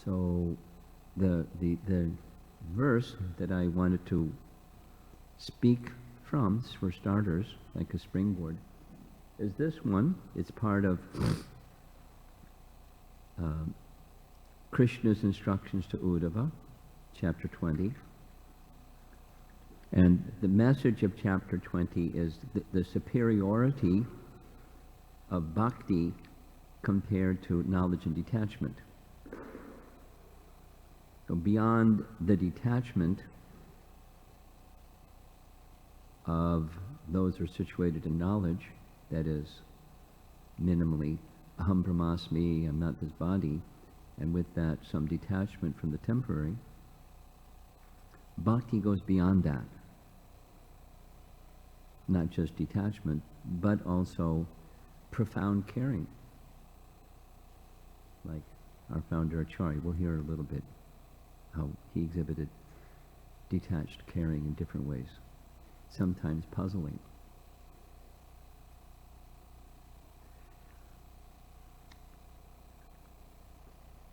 So the verse that I wanted to speak from, for starters, like a springboard, is this one. It's part of Krishna's instructions to Uddhava, chapter 20. And the message of chapter 20 is the superiority of bhakti compared to knowledge and detachment. So beyond the detachment of those who are situated in knowledge, that is minimally, aham brahmasmi, I'm not this body, and with that some detachment from the temporary, bhakti goes beyond that. Not just detachment, but also profound caring. Like our founder Acharya, we'll hear a little bit how he exhibited detached caring in different ways, sometimes puzzling.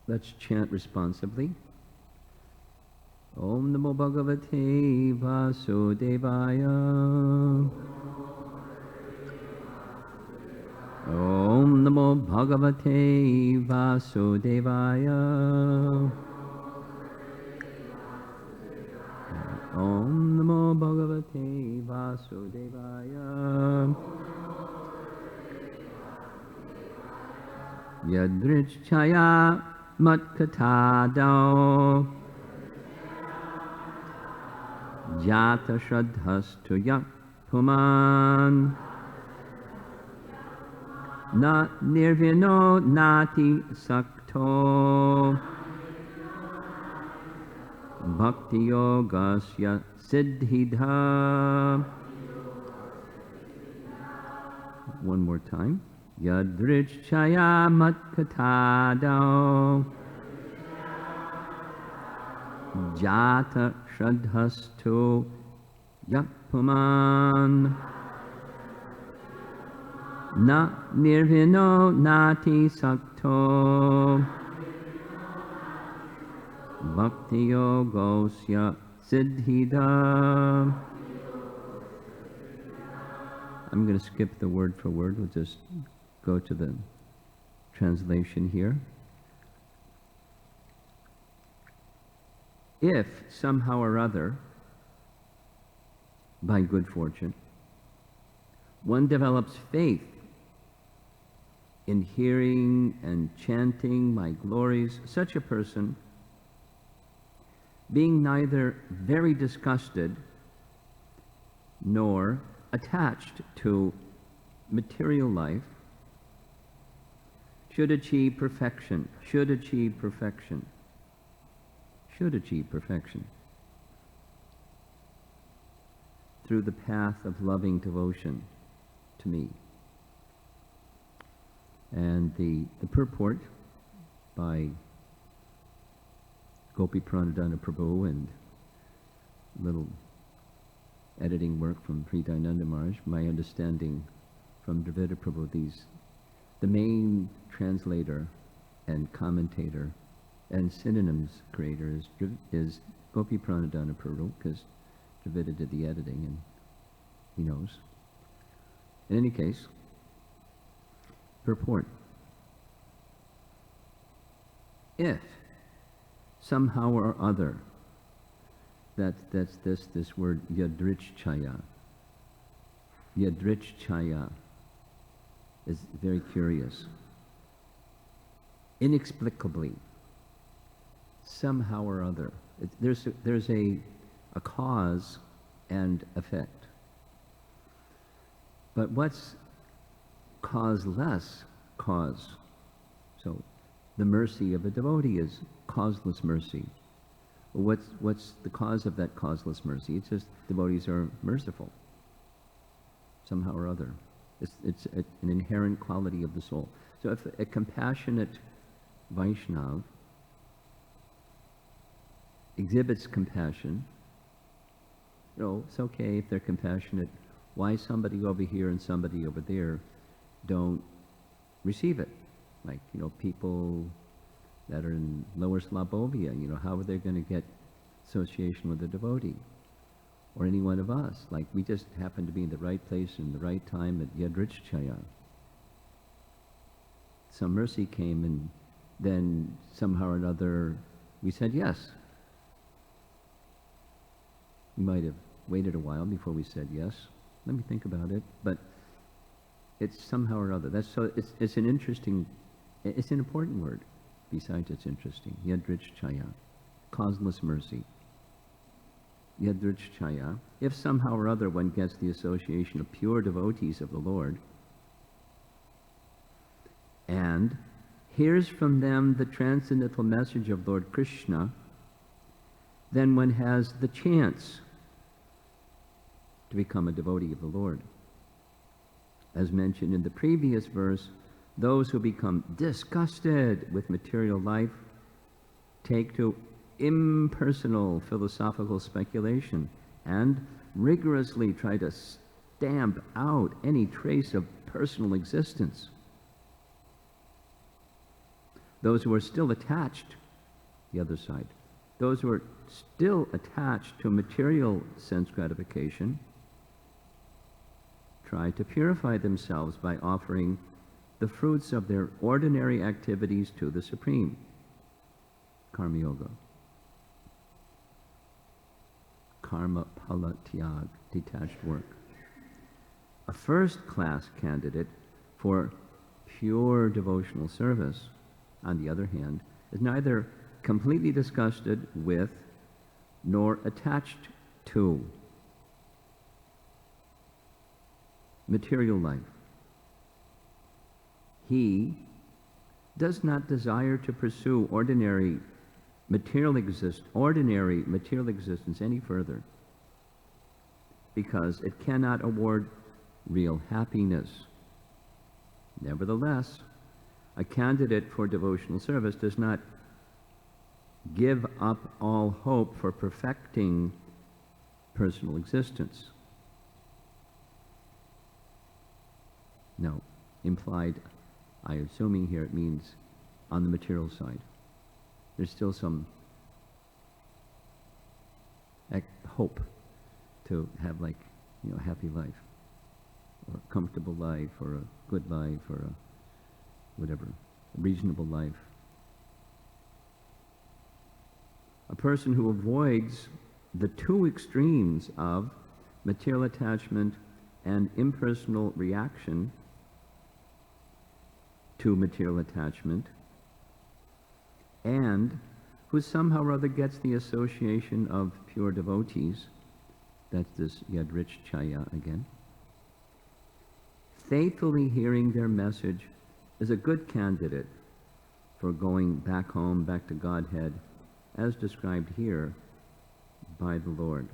Let's chant responsively. Om Namo Bhagavate Vasudevaya. Om Namo Bhagavate Vasudevaya. Om Namo Bhagavate Vasudevaya. Yadrichaya Matkatado Jata Shraddhastu Yak Puman Na Nirvino Nati Sakto Bhakti Yogasya Siddhidha. One more time. Yadrichaya Matkatado Jata Shraddhastu Yakpuman Na Nirvino Nati Sakto Bhakti Yogosya Siddhida. I'm going to skip the word for word. We'll just go to the translation here. If somehow or other, by good fortune, one develops faith in hearing and chanting my glories, such a person, being neither very disgusted nor attached to material life, should achieve perfection, should achieve perfection, should achieve perfection through the path of loving devotion to me. And the purport by Gopi Pranadhana Prabhu and little editing work from Priyananda Maharaj, my understanding from Dravida Prabhu, the main translator and commentator and synonyms creator is Gopi Pranadhana Prabhu, because Dravida did the editing and he knows. In any case, purport. If somehow or other, that's this word yadrichaya. Yadrichaya is very curious. Inexplicably, somehow or other, there's a cause and effect. But what's causeless cause? So the mercy of a devotee is causeless mercy. What's the cause of that causeless mercy? It's just devotees are merciful, somehow or other. It's an inherent quality of the soul. So if a compassionate Vaishnav exhibits compassion, it's okay if they're compassionate. Why somebody over here and somebody over there don't receive it? Like, people that are in Lower Slobovia. How are they going to get association with a devotee? Or any one of us. Like, we just happened to be in the right place in the right time at Yadrichchaya. Some mercy came, and then somehow or another we said yes. We might have waited a while before we said yes. Let me think about it. But it's somehow or other. It's an interesting, it's an important word. Besides, it's interesting. Yadrichchaya, causeless mercy. Yadrichchaya. If somehow or other one gets the association of pure devotees of the Lord, and hears from them the transcendental message of Lord Krishna, then one has the chance to become a devotee of the Lord. As mentioned in the previous verse, those who become disgusted with material life take to impersonal philosophical speculation and rigorously try to stamp out any trace of personal existence. Those who are still attached, the other side, those who are still attached to material sense gratification, try to purify themselves by offering the fruits of their ordinary activities to the Supreme. Karma Yoga. Karma Phala Tyag, detached work. A first-class candidate for pure devotional service, on the other hand, is neither completely disgusted with nor attached to material life. He does not desire to pursue ordinary material existence any further, because it cannot award real happiness. Nevertheless, a candidate for devotional service does not give up all hope for perfecting personal existence. No, implied, I'm assuming here it means on the material side. There's still some hope to have, like, a happy life, or a comfortable life, or a good life, or a whatever, a reasonable life. A person who avoids the two extremes of material attachment and impersonal reaction to material attachment, and who somehow or other gets the association of pure devotees, that's this Yadrichchaya again, faithfully hearing their message, is a good candidate for going back home, back to Godhead, as described here by the Lord.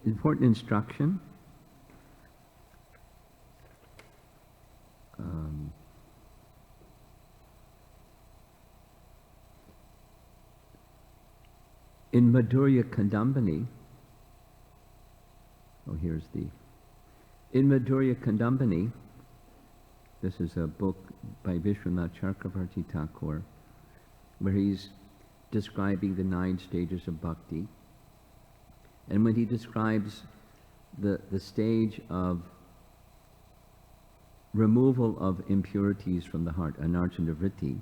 Important instruction. In Madhurya Kandambani, in Madhurya Kandambani, this is a book by Vishwanath Chakravarti Thakur, where he's describing the 9 stages of bhakti. And when he describes the stage of removal of impurities from the heart, anarjana vritti,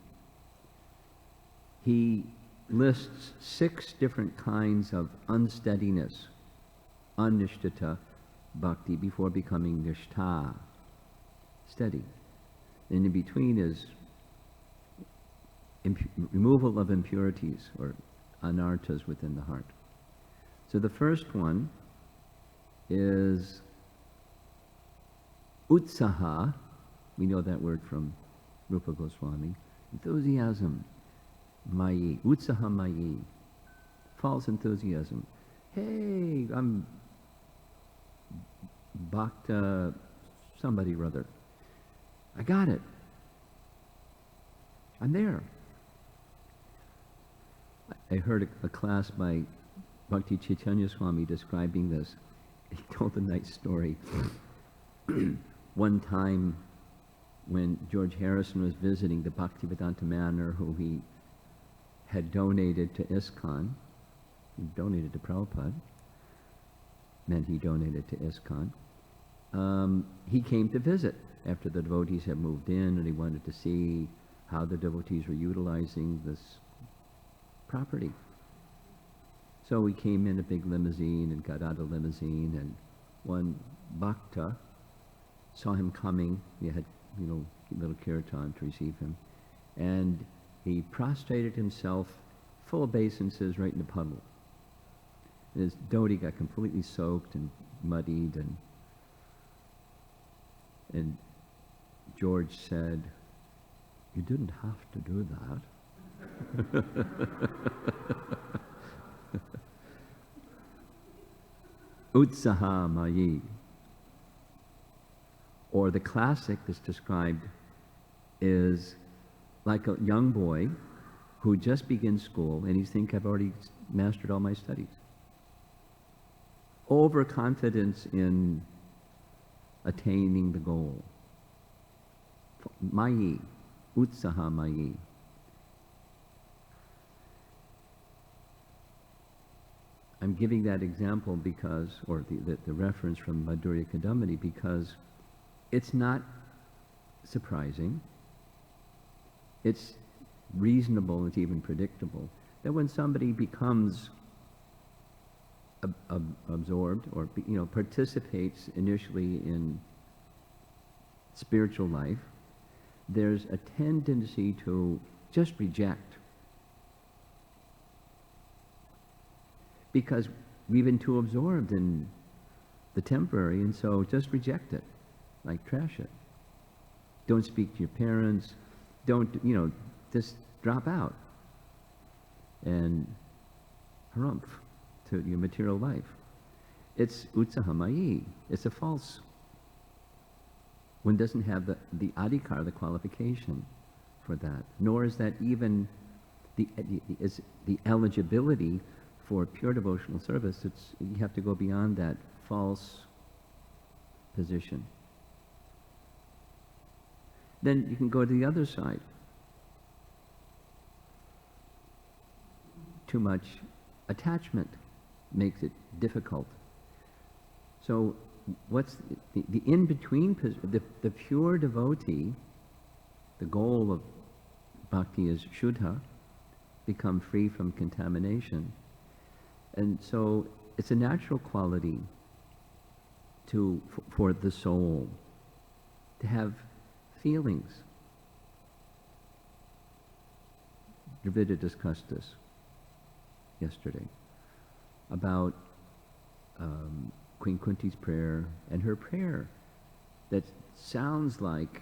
he lists 6 different kinds of unsteadiness, anishtata bhakti, before becoming nishtha, steady. And in between is removal of impurities, or anarthas within the heart. So the first one is utsaha. We know that word from Rupa Goswami. Enthusiasm, mayi, utsaha mayi, false enthusiasm. Hey, I'm bhakta somebody or other. I got it. I'm there. I heard a class by Bhakti Chaitanya Swami describing this. He told a nice story. One time when George Harrison was visiting the Bhaktivedanta Manor, who he had donated to ISKCON, he donated to Prabhupada, meant he donated to ISKCON. He came to visit after the devotees had moved in, and he wanted to see how the devotees were utilizing this property. So he came in a big limousine and got out of the limousine, and one bhakta saw him coming. He had, little kirtan to receive him. And he prostrated himself, full obeisances, right in the puddle. And his dhoti got completely soaked and muddied, and George said, "You didn't have to do that." Utsaha mayi. Or the classic that's described is like a young boy who just begins school and he's thinking, I've already mastered all my studies. Overconfidence in attaining the goal. Mayi, utsaha mayi. I'm giving that example because, or the reference from Madhurya Kadambini, because it's not surprising. It's reasonable, it's even predictable, that when somebody becomes absorbed or participates initially in spiritual life, there's a tendency to just reject. Because we've been too absorbed in the temporary, and so just reject it, like trash it. Don't speak to your parents, don't, just drop out and harumph to your material life. It's utsahamayi, it's a false. One doesn't have the adhikar, the qualification for that, nor is that even the eligibility for pure devotional service. You have to go beyond that false position. Then you can go to the other side. Too much attachment makes it difficult. So what's the in-between, the pure devotee, the goal of bhakti is shuddha, become free from contamination. And so it's a natural quality for the soul to have feelings. Dravida discussed this yesterday about Queen Kunti's prayer and her prayer that sounds like,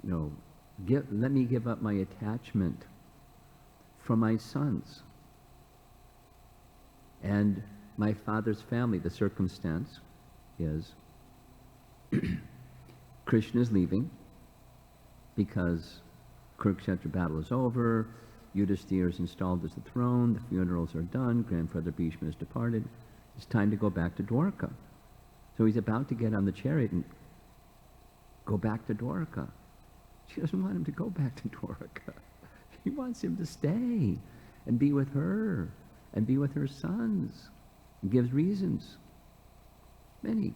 let me give up my attachment for my sons and my father's family. The circumstance is Krishna is leaving because Kurukshetra battle is over, Yudhisthira is installed as the throne, the funerals are done, grandfather Bhishma has departed. It's time to go back to Dwarka. So he's about to get on the chariot and go back to Dwarka. She doesn't want him to go back to Dwarka. She wants him to stay and be with her and be with her sons. And gives reasons. Many.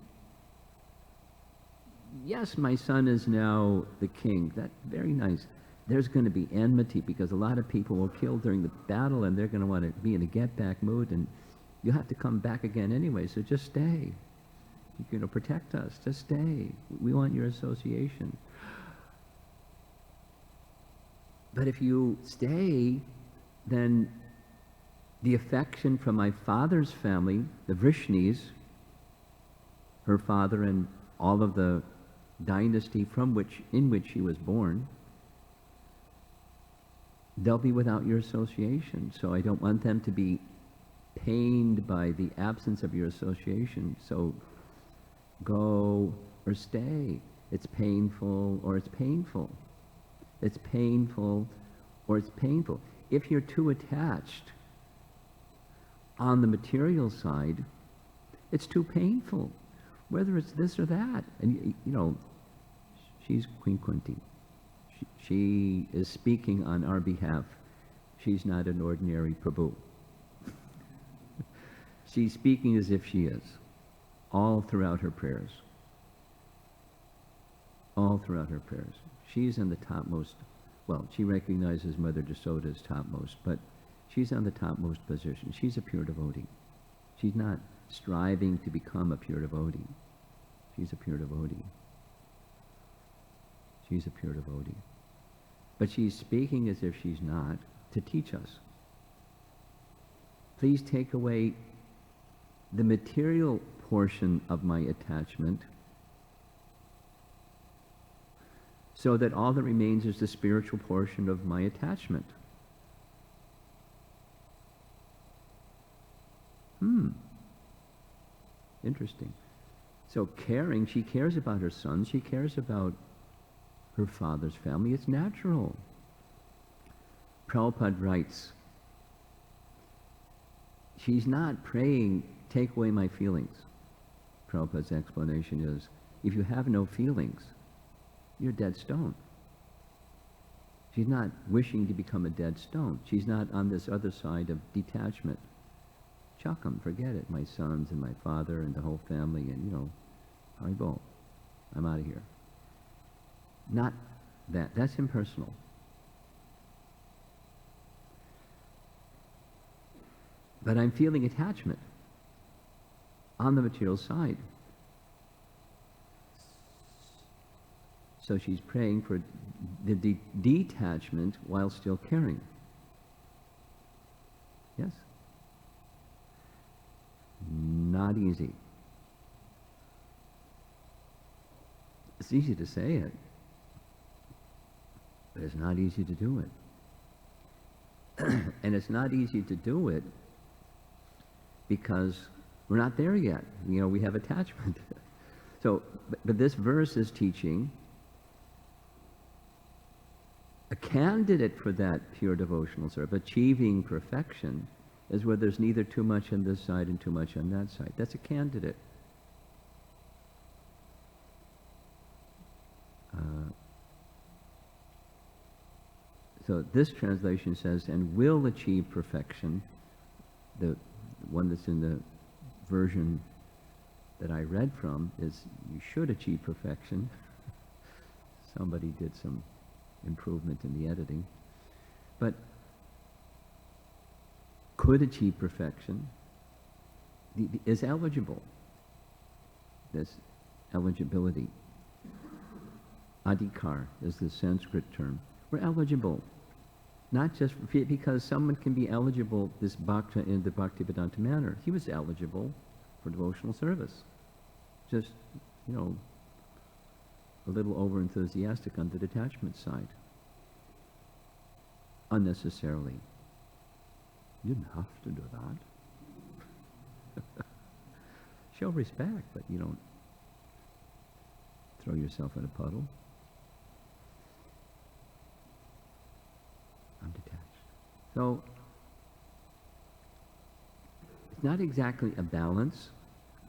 Yes, my son is now the king. That's very nice. There's going to be enmity because a lot of people were killed during the battle and they're going to want to be in a get-back mood, and you have to come back again anyway, so just stay. Protect us. Just stay. We want your association. But if you stay, then the affection from my father's family, the Vrishnis, her father and all of the dynasty in which she was born, they'll be without your association. So I don't want them to be pained by the absence of your association. So go or stay. It's painful or it's painful. It's painful or it's painful. If you're too attached, on the material side, it's too painful, whether it's this or that. And, you know, she's Queen Kunti. She is speaking on our behalf. She's not an ordinary Prabhu. She's speaking as if she is, all throughout her prayers. All throughout her prayers. She's in the topmost, well, she recognizes Mother Jasoda as topmost, but she's on the topmost position. She's a pure devotee. She's not striving to become a pure devotee. She's a pure devotee. She's a pure devotee. But she's speaking as if she's not, to teach us. Please take away the material portion of my attachment so that all that remains is the spiritual portion of my attachment. Interesting. So caring, she cares about her son, she cares about her father's family. It's natural. Prabhupada writes, she's not praying, take away my feelings. Prabhupada's explanation is, if you have no feelings, you're a dead stone. She's not wishing to become a dead stone. She's not on this other side of detachment. Chuck 'em, forget it. My sons and my father and the whole family and, you know, Haribol, I'm out of here. Not that. That's impersonal. But I'm feeling attachment on the material side. So she's praying for the detachment while still caring. Yes? Not easy. It's easy to say it, but it's not easy to do it. And it's not easy to do it because we're not there yet. You know, we have attachment. So, but this verse is teaching a candidate for that pure devotional service, achieving perfection, is where there's neither too much on this side and too much on that side. That's a candidate. So this translation says, and will achieve perfection. The one that's in the version that I read from is, you should achieve perfection. Somebody did some improvement in the editing. But could achieve perfection, is eligible. This eligibility. Adhikar is the Sanskrit term. We're eligible. Not just because someone can be eligible, this bhakta in the Bhaktivedanta manner. He was eligible for devotional service. Just, you know, a little over-enthusiastic on the detachment side. Unnecessarily. You didn't have to do that. Show respect, but you don't throw yourself in a puddle. I'm detached. So, it's not exactly a balance.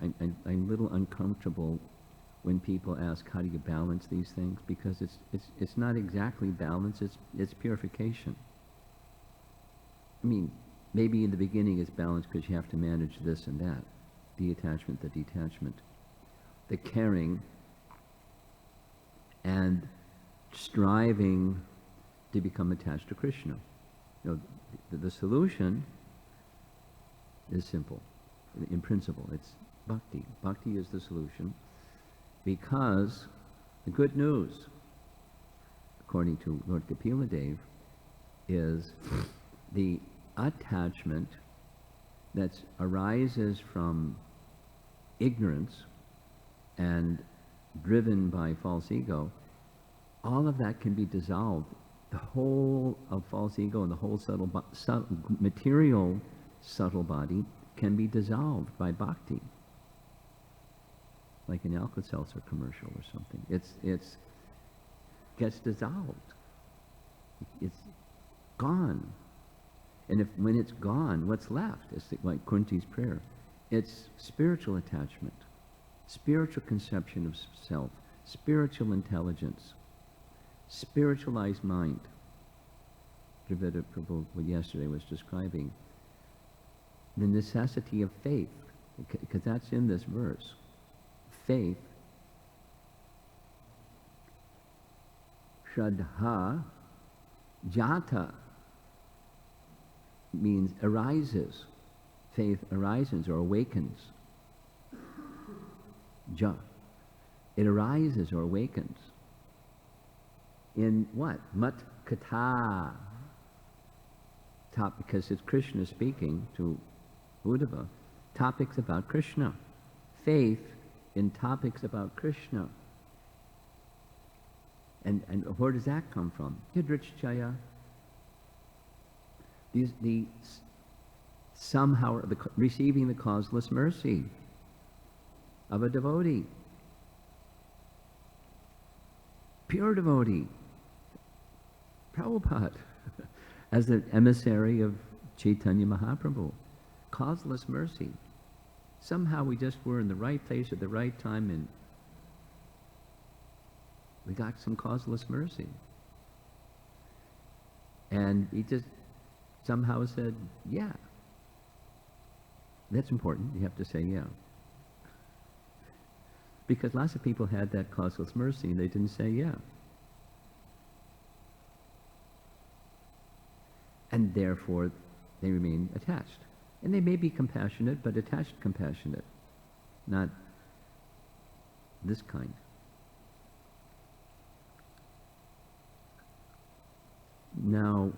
I'm a little uncomfortable when people ask, how do you balance these things? Because it's not exactly balance, it's purification. I mean, maybe in the beginning it's balance because you have to manage this and that. The attachment, the detachment, the caring, and striving to become attached to Krishna. You know, the solution is simple. In principle, it's bhakti. Bhakti is the solution because the good news, according to Lord Kapila Dev, is the attachment that arises from ignorance and driven by false ego, all of that can be dissolved. The whole of false ego and the whole material subtle body can be dissolved by bhakti. Like an Alka-Seltzer commercial or something. It's gets dissolved. It's gone. And when it's gone, what's left? It's like Kunti's prayer. It's spiritual attachment, spiritual conception of self, spiritual intelligence, spiritualized mind. Dravida Prabhu yesterday was describing the necessity of faith, because that's in this verse. Faith, Shraddha, Jata, means arises. Faith arises or awakens. Ja. It arises or awakens. In what? Mat Kata. Because it's Krishna speaking to Uddhava. Topics about Krishna. Faith in topics about Krishna. And where does that come from? Hidrichchaya. Somehow receiving the causeless mercy of a devotee. Pure devotee. Prabhupada, as the emissary of Chaitanya Mahaprabhu. Causeless mercy. Somehow we just were in the right place at the right time and we got some causeless mercy. And he just somehow said, yeah. That's important. You have to say yeah. Because lots of people had that causeless mercy and they didn't say yeah. And therefore, they remain attached. And they may be compassionate, but attached compassionate, not this kind. Now,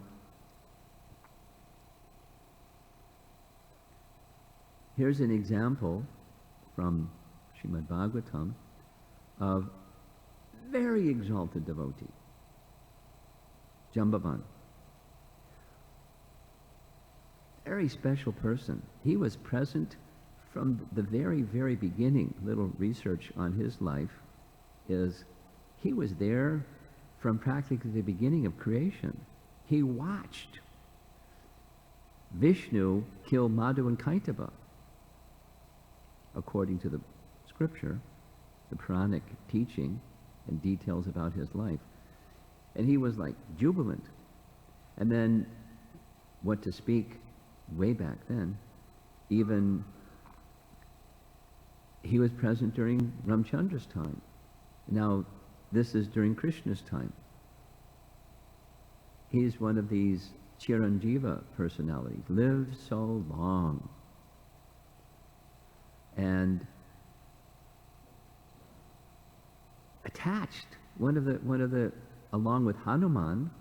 here's an example from Srimad Bhagavatam of very exalted devotee, Jambavan. Very special person. He was present from the very, very beginning. Little research on his life is he was there from practically the beginning of creation. He watched Vishnu kill Madhu and Kaitava. According to the scripture, the Puranic teaching and details about his life. And he was like jubilant. And then, what to speak way back then, even he was present during Ramchandra's time. Now, this is during Krishna's time. He's one of these Chiranjiva personalities, lived so long. And attached, one of the, along with Hanuman,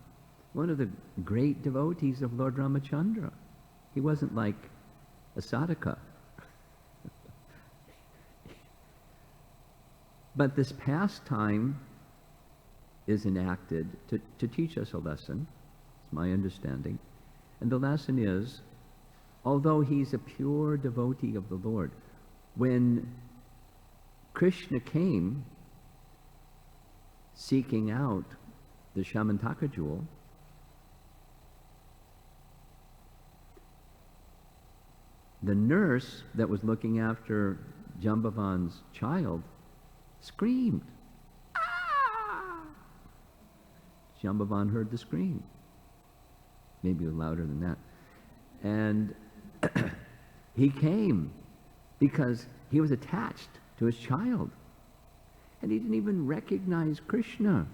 one of the great devotees of Lord Ramachandra. He wasn't like a sadhaka. But this pastime is enacted to teach us a lesson. It's my understanding. And the lesson is, although he's a pure devotee of the Lord, when Krishna came seeking out the Shamantaka jewel, the nurse that was looking after Jambavan's child screamed. Ah! Jambavan heard the scream. Maybe louder than that. And he came because he was attached to his child. And he didn't even recognize Krishna.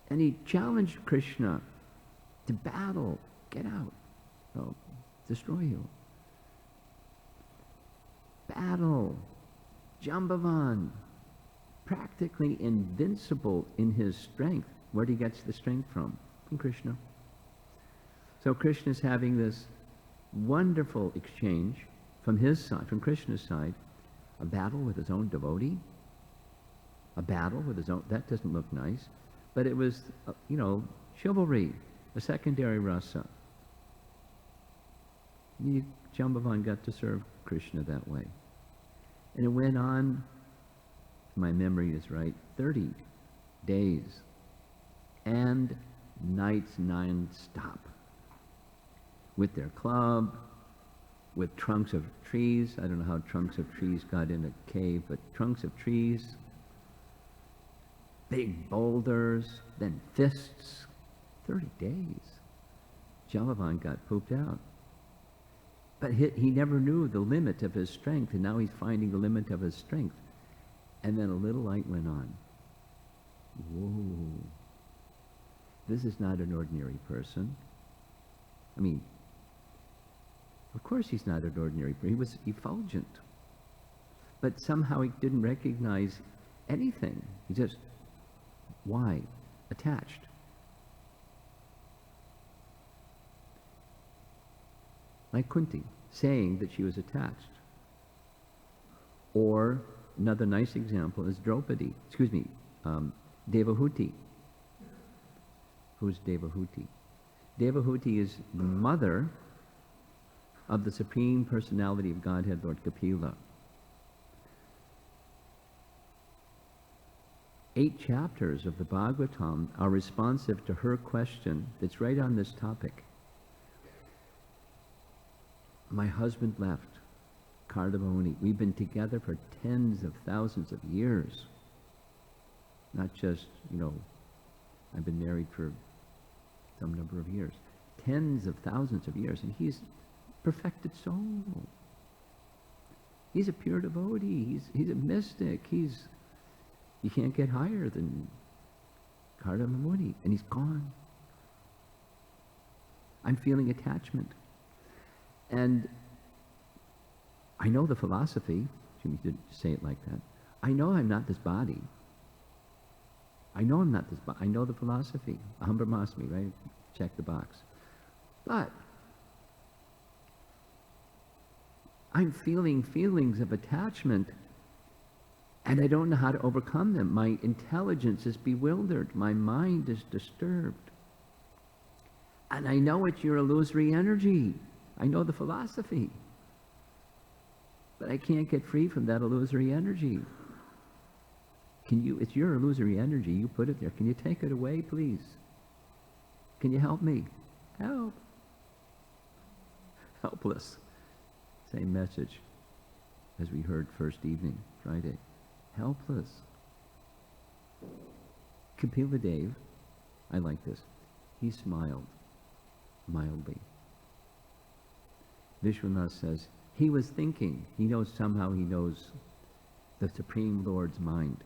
And he challenged Krishna to battle. Get out. I'll destroy you. Battle. Jambavan. Practically invincible in his strength. Where he gets the strength from? From Krishna. So Krishna's having this wonderful exchange from his side, from Krishna's side, a battle with his own devotee, a battle with his own, that doesn't look nice, but it was, chivalry, a secondary rasa. Jambavan got to serve Krishna that way. And it went on, if my memory is right, 30 days. And nights non-stop, with their club, with trunks of trees. I don't know how trunks of trees got in a cave, but trunks of trees, big boulders, then fists. 30 days. Jalavan got pooped out. But he never knew the limit of his strength, and now he's finding the limit of his strength. And then a little light went on. Whoa. This is not an ordinary person. I mean, of course he's not an ordinary person. He was effulgent. But somehow he didn't recognize anything. He just, why? Attached. Like Kunti, saying that she was attached. Or another nice example is Devahuti. Who's Devahuti? Devahuti is the mother of the Supreme Personality of Godhead, Lord Kapila. 8 chapters of the Bhagavatam are responsive to her question that's right on this topic. My husband left, Kardamoni. We've been together for tens of thousands of years. Not just, I've been married for some number of years. Tens of thousands of years. And he's perfected soul. He's a pure devotee. He's a mystic. You can't get higher than Kardamoni. And he's gone. I'm feeling attachment. And I know the philosophy. Jimmy didn't say it like that. I know I'm not this body. I know I'm not this body. I know the philosophy. Aham Brahmasmi, right? Check the box. But I'm feeling feelings of attachment, and I don't know how to overcome them. My intelligence is bewildered. My mind is disturbed. And I know it's your illusory energy. I know the philosophy. But I can't get free from that illusory energy. It's your illusory energy. You put it there. Can you take it away, please? Can you help me? Help. Helpless. Same message as we heard first evening, Friday. Helpless. Kapila Dev, I like this. He smiled mildly. Vishwanath says, he was thinking. He knows the Supreme Lord's mind.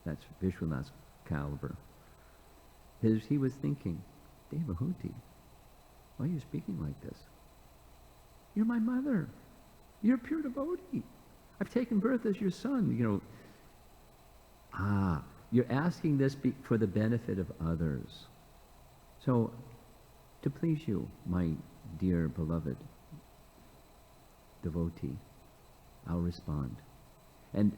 That's Vishwanath's caliber. He was thinking, Devahuti, why are you speaking like this? You're my mother. You're a pure devotee. I've taken birth as your son. You're asking this for the benefit of others. So, to please you, my dear beloved devotee, I'll respond. And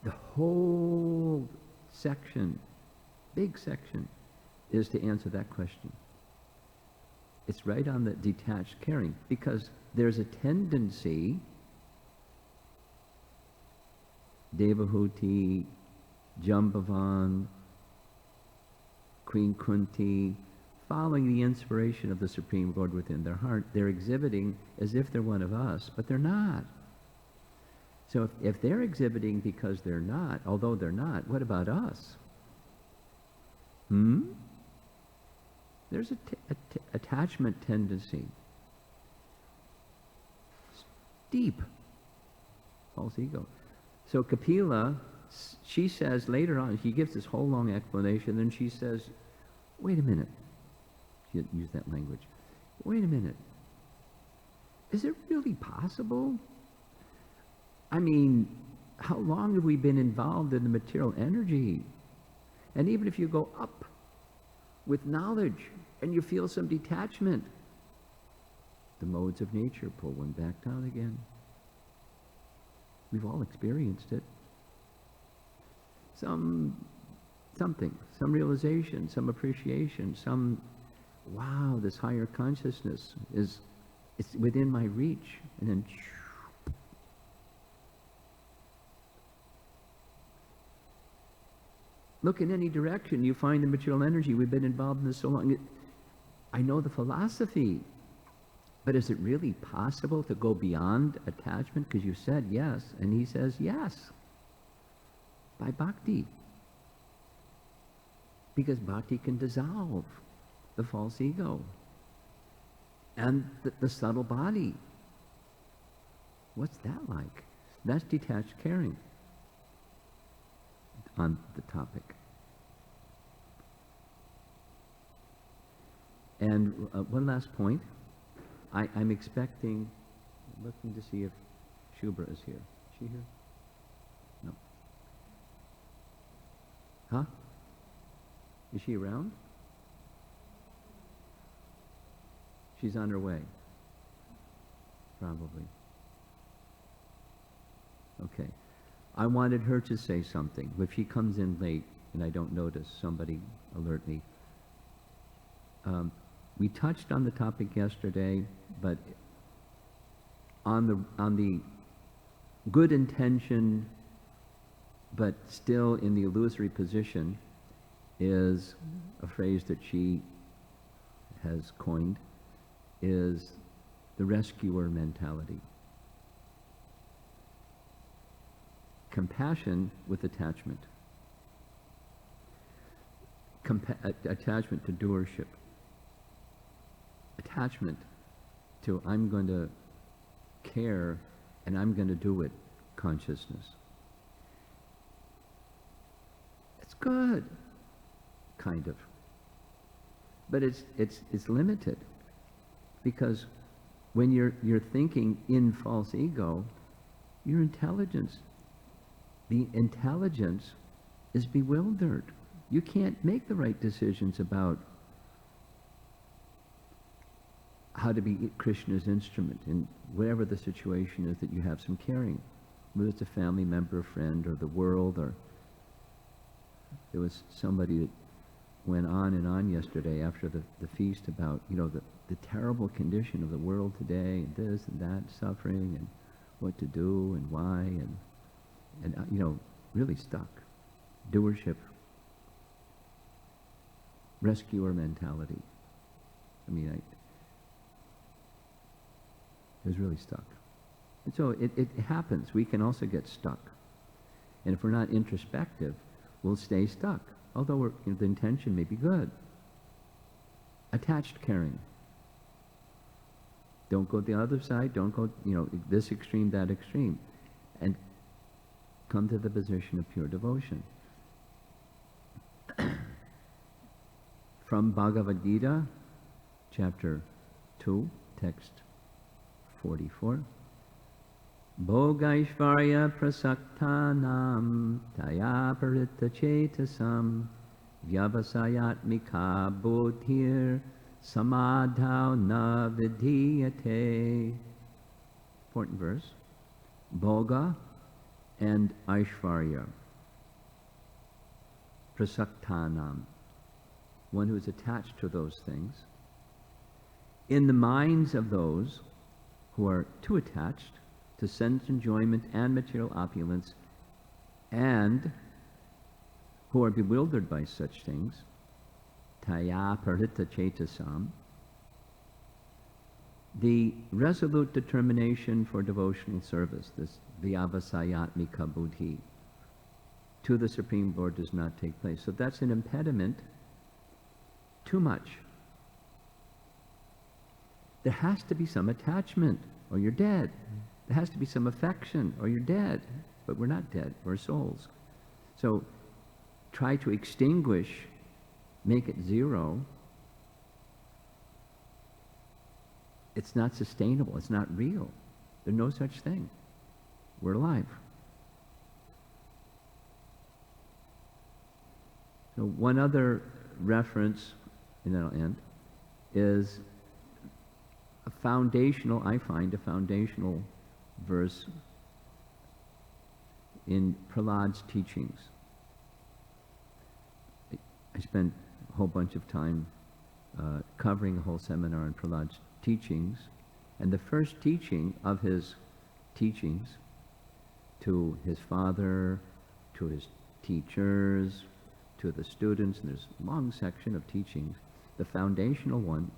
the whole section, big section, is to answer that question. It's right on the detached caring, because there's a tendency, Devahuti, Jambavan, Queen Kunti, following the inspiration of the Supreme Lord within their heart, they're exhibiting as if they're one of us, but they're not. So if they're exhibiting because they're not, although they're not, what about us? There's a attachment tendency. Deep. False ego. So Kapila, she says later on, she gives this whole long explanation, and she says, wait a minute. She didn't use that language. Wait a minute. Is it really possible? I mean, how long have we been involved in the material energy? And even if you go up with knowledge and you feel some detachment, the modes of nature pull one back down again. We've all experienced it. Some realization, some appreciation, wow, this higher consciousness it's within my reach, and then Look in any direction, you find the material energy. We've been involved in this so long. I know the philosophy, but is it really possible to go beyond attachment? Because you said yes, and he says yes, by bhakti. Because bhakti can dissolve the false ego and the subtle body. What's that like? That's detached caring on the topic. And one last point. I'm expecting, looking to see if Shubra is here. Is she here? No. Huh? Is she around? She's on her way. Probably. Okay. I wanted her to say something. If she comes in late and I don't notice, somebody alert me. We touched on the topic yesterday, but on the good intention, but still in the illusory position, is a phrase that she has coined, is the rescuer mentality. Compassion with attachment. Attachment to doership. Attachment to I'm going to care and I'm going to do it consciousness. It's good, kind of. But it's limited. Because when you're thinking in false ego, your intelligence, the intelligence is bewildered. You can't make the right decisions about how to be Krishna's instrument in whatever the situation is that you have some caring, whether it's a family member, a friend, or the world, or there was somebody that went on and on yesterday after the feast about, the terrible condition of the world today, and this and that, suffering, and what to do, and why, and really stuck. Doership. Rescuer mentality. I was really stuck. And so it happens. We can also get stuck. And if we're not introspective, we'll stay stuck. Although the intention may be good. Attached caring. Don't go the other side. Don't go, this extreme, that extreme. And come to the position of pure devotion. From Bhagavad Gita, chapter 2, text 44. Bhogaishvarya prasaktanam taya parita chetasam vyavasayatmika bodhir samadhau na vidhiyate. Important verse. Bhoga and Aishvarya. Prasaktanam. One who is attached to those things. In the minds of those who are too attached to sense enjoyment and material opulence, and who are bewildered by such things, taya parita chetasam, the resolute determination for devotional service, this vyavasayatmika buddhi, to the Supreme Lord does not take place. So that's an impediment. Too much. There has to be some attachment, or you're dead. There has to be some affection, or you're dead. But we're not dead, we're souls. So try to extinguish, make it zero. It's not sustainable, it's not real. There's no such thing. We're alive. So one other reference, and then I'll end, is a foundational verse in Prahlad's teachings. I spent a whole bunch of time covering a whole seminar on Prahlad's teachings, and the first teaching of his teachings to his father, to his teachers, to the students, and there's a long section of teachings. The foundational one,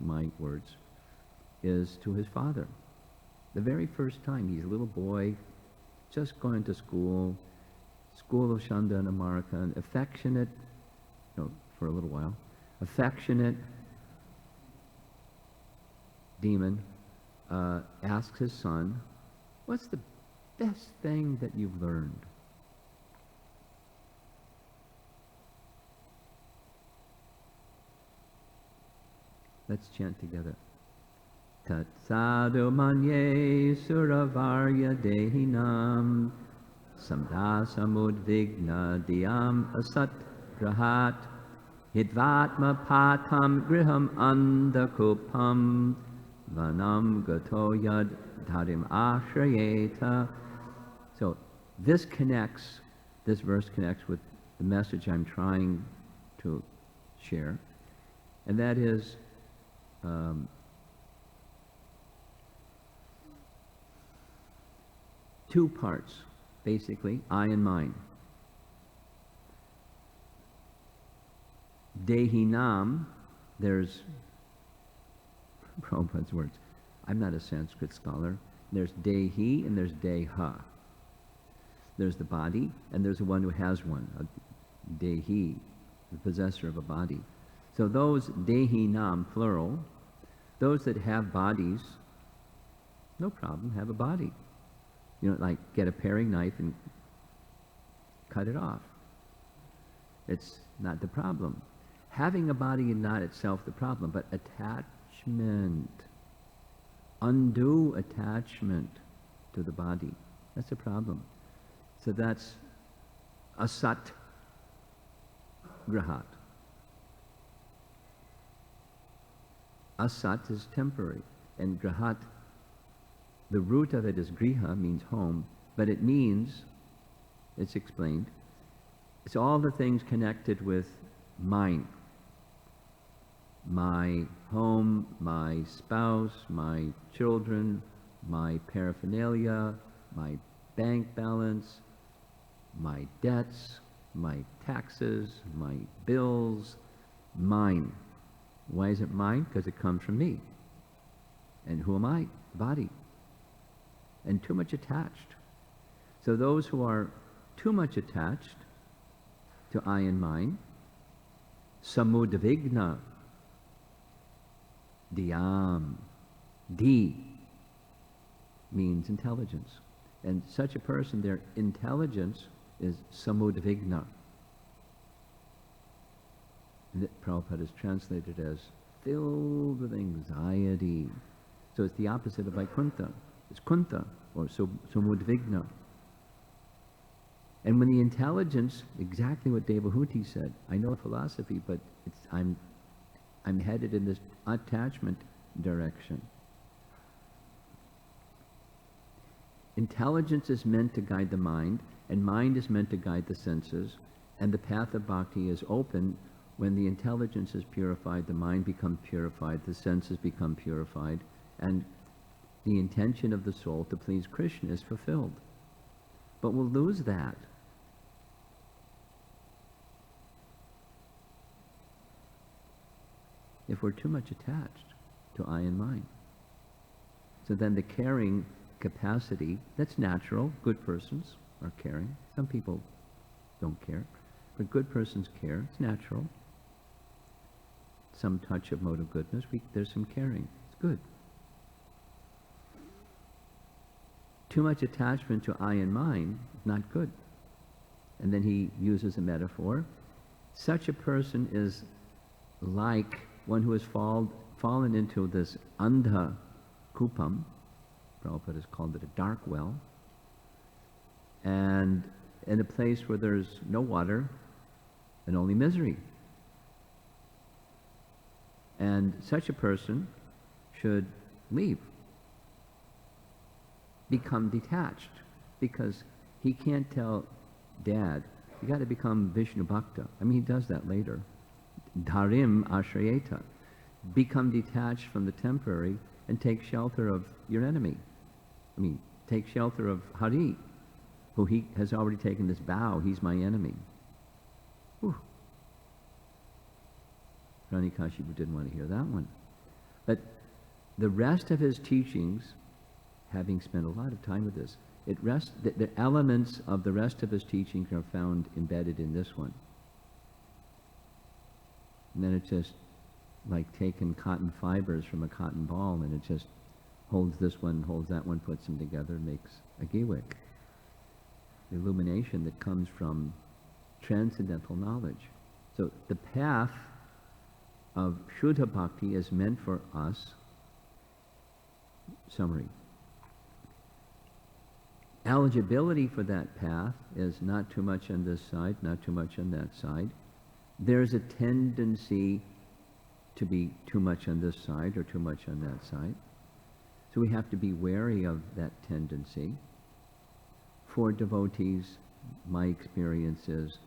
my words, is to his father. The very first time, he's a little boy, just going to school of Shanda and Amarika, affectionate, for a little while, affectionate demon, asks his son, what's the best thing that you've learned? Let's chant together. Tat sadhu manye suravarya dehinam samdasamudvigna diyam asat grahat hidvatma patam griham andakupam vanam gato yad dharim ashrayeta. So this verse connects with the message I'm trying to share, and that is two parts, basically, I and mine. Dehinam, there's Prabhupada's words. I'm not a Sanskrit scholar. There's Dehi and there's Deha. There's the body and there's the one who has one, a Dehi, the possessor of a body. So those Dehinam, plural, those that have bodies, no problem, have a body. Like get a paring knife and cut it off. It's not the problem. Having a body is not itself the problem, but attachment, undue attachment to the body. That's the problem. So that's asat grahat. Asat is temporary, and grahat, the root of it is griha, means home, but it means, it's explained, it's all the things connected with mine. My home, my spouse, my children, my paraphernalia, my bank balance, my debts, my taxes, my bills, mine. Why is it mine? Because it comes from me. And who am I? Body. And too much attached. So those who are too much attached to I and mine, samudvigna, diyam, di means intelligence. And such a person, their intelligence is samudvigna. Prabhupada is translated as filled with anxiety. So it's the opposite of Vaikuntha. It's kunta, or samudvigna. And when the intelligence, exactly what Devahuti said, I know philosophy, but I'm headed in this attachment direction. Intelligence is meant to guide the mind, and mind is meant to guide the senses, and the path of bhakti is open when the intelligence is purified, the mind becomes purified, the senses become purified, and the intention of the soul to please Krishna is fulfilled. But we'll lose that. If we're too much attached to I and mine. So then the caring capacity, that's natural. Good persons are caring. Some people don't care. But good persons care. It's natural. Some touch of mode of goodness. There's some caring. It's good. Too much attachment to I and mine is not good. And then he uses a metaphor. Such a person is like one who has fallen into this andha kupam. Prabhupada has called it a dark well. And in a place where there's no water and only misery. And such a person should leave. Become detached. Because he can't tell Dad, you got to become Vishnu Bhakta. I mean, he does that later. Dharim ashrayeta. Become detached from the temporary and take shelter of your enemy. I mean, take shelter of Hari, who he has already taken this vow, he's my enemy. Whew, Hiranyakashipu didn't want to hear that one. But the rest of his teachings, having spent a lot of time with this, the elements of the rest of his teachings are found embedded in this one. And then it's just like taking cotton fibers from a cotton ball, and it just holds this one, holds that one, puts them together, makes a giwik. The illumination that comes from transcendental knowledge. So the path of Shuddha Bhakti is meant for us. Summary. Eligibility for that path is not too much on this side, not too much on that side. There's a tendency to be too much on this side or too much on that side. So we have to be wary of that tendency. For devotees, my experience is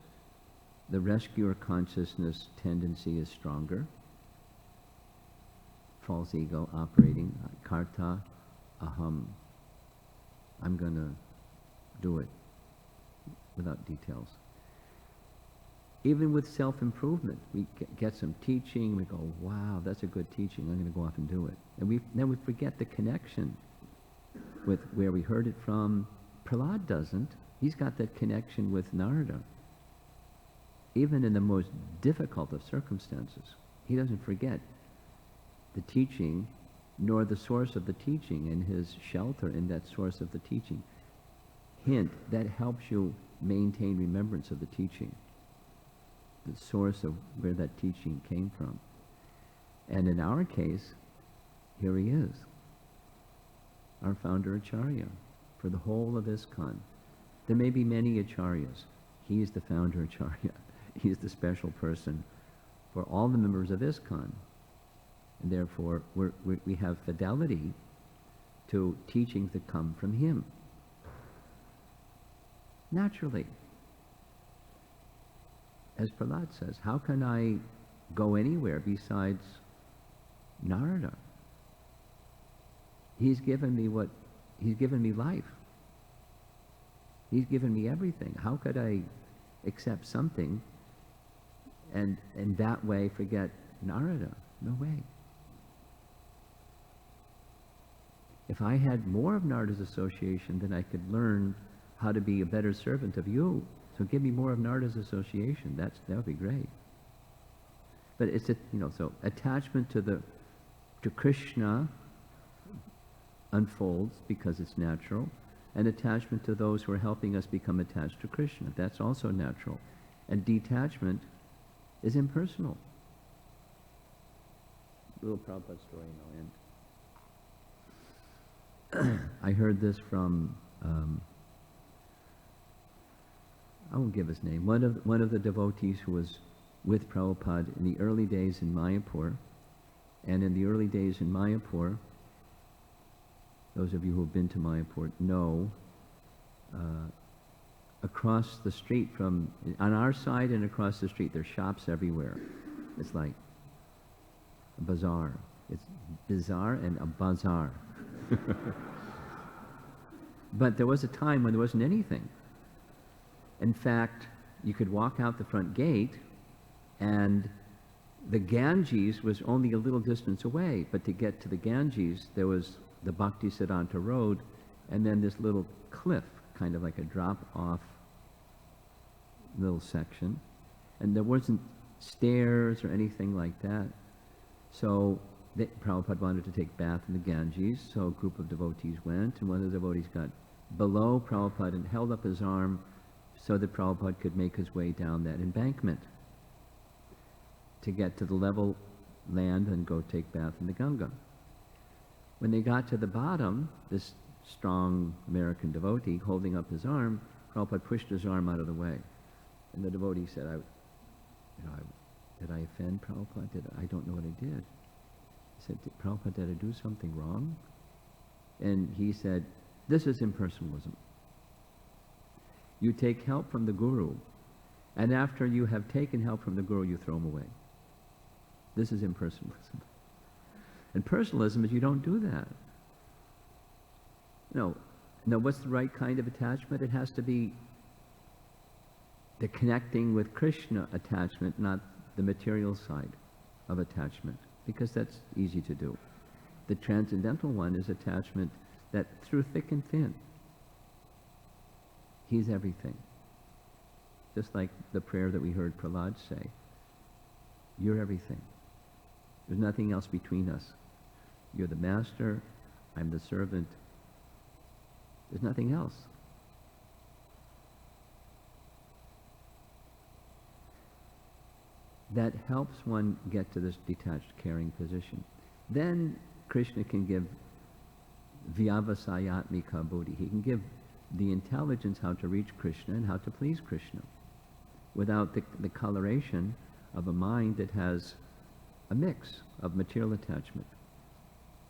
the rescuer consciousness tendency is stronger. False ego operating, karta, aham. I'm going to do it without details. Even with self-improvement, we get some teaching, we go, wow, that's a good teaching, I'm going to go off and do it. And then we forget the connection with where we heard it from. Prahlad doesn't. He's got that connection with Narada. Even in the most difficult of circumstances, he doesn't forget the teaching, nor the source of the teaching, and his shelter in that source of the teaching. Hint, that helps you maintain remembrance of the teaching, the source of where that teaching came from. And in our case, here he is, our founder Acharya, for the whole of ISKCON. There may be many Acharyas. He is the founder Acharya. He is the special person for all the members of ISKCON. And therefore, we have fidelity to teachings that come from him. Naturally. As Prahlad says, how can I go anywhere besides Narada? He's given me life. He's given me everything. How could I accept something and in that way forget Narada? No way. If I had more of Narada's association, then I could learn how to be a better servant of you. So give me more of Narada's association. That would be great. But it's so attachment to Krishna unfolds because it's natural, and attachment to those who are helping us become attached to Krishna. That's also natural. And detachment is impersonal. Little Prabhupada story and I'll end. I heard this from, I won't give his name, one of the devotees who was with Prabhupada in the early days in Mayapur. And in the early days in Mayapur, those of you who have been to Mayapur know, across the street on our side and across the street, there's shops everywhere. It's like a bazaar. It's bizarre and a bazaar. But there was a time when there wasn't anything. In fact, you could walk out the front gate and the Ganges was only a little distance away, but to get to the Ganges, there was the Bhaktisiddhanta Road and then this little cliff, kind of like a drop-off little section. And there wasn't stairs or anything like that. So Prabhupada wanted to take bath in the Ganges, so a group of devotees went, and one of the devotees got below Prabhupada and held up his arm so that Prabhupada could make his way down that embankment to get to the level land and go take bath in the Ganga. When they got to the bottom, this strong American devotee holding up his arm, Prabhupada pushed his arm out of the way. And the devotee said, did I offend Prabhupada? I don't know what I did. He said, Prabhupada, did I do something wrong? And he said, this is impersonalism. You take help from the Guru, and after you have taken help from the Guru, you throw him away. This is impersonalism. And personalism is you don't do that. No, what's the right kind of attachment? It has to be the connecting with Krishna attachment, not the material side of attachment, because that's easy to do. The transcendental one is attachment that through thick and thin, he's everything. Just like the prayer that we heard Prahlad say, you're everything. There's nothing else between us. You're the master, I'm the servant. There's nothing else. That helps one get to this detached, caring position. Then Krishna can give vyavasayatmika buddhi. He can give the intelligence how to reach Krishna and how to please Krishna without the coloration of a mind that has a mix of material attachment.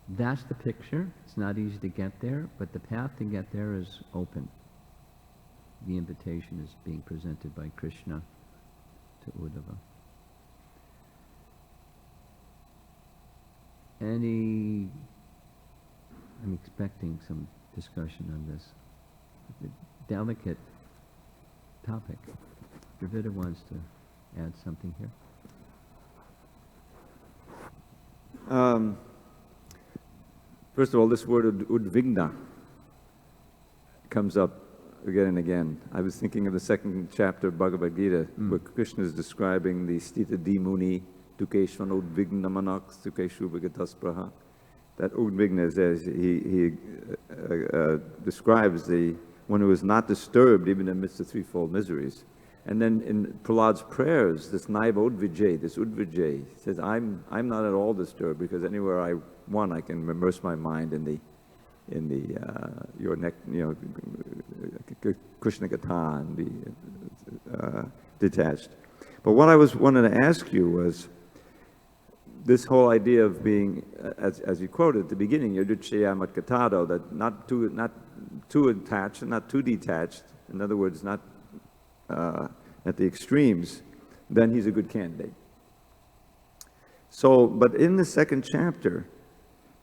That's the picture. It's not easy to get there, but the path to get there is open. The invitation is being presented by Krishna to Uddhava. I'm expecting some discussion on this. The delicate topic. Dravida wants to add something here. First of all, this word udvigna comes up again and again. I was thinking of the second chapter of Bhagavad Gita, where Krishna is describing the Stita Dimuni, Dukeshvan udvigna manak, Dukeshu vigataspraha. That udvigna is as he describes the one who is not disturbed even amidst the threefold miseries. And then in Prahlad's prayers, this naiva udvijay, this udvijay, says, I'm not at all disturbed because anywhere I want, I can immerse my mind in the Krishna Katha and be detached. But what I wanted to ask you was this whole idea of being, as you quoted at the beginning, yadutshaya matkatado, that not too attached and not too detached. In other words, not at the extremes, then he's a good candidate. So, but in the second chapter,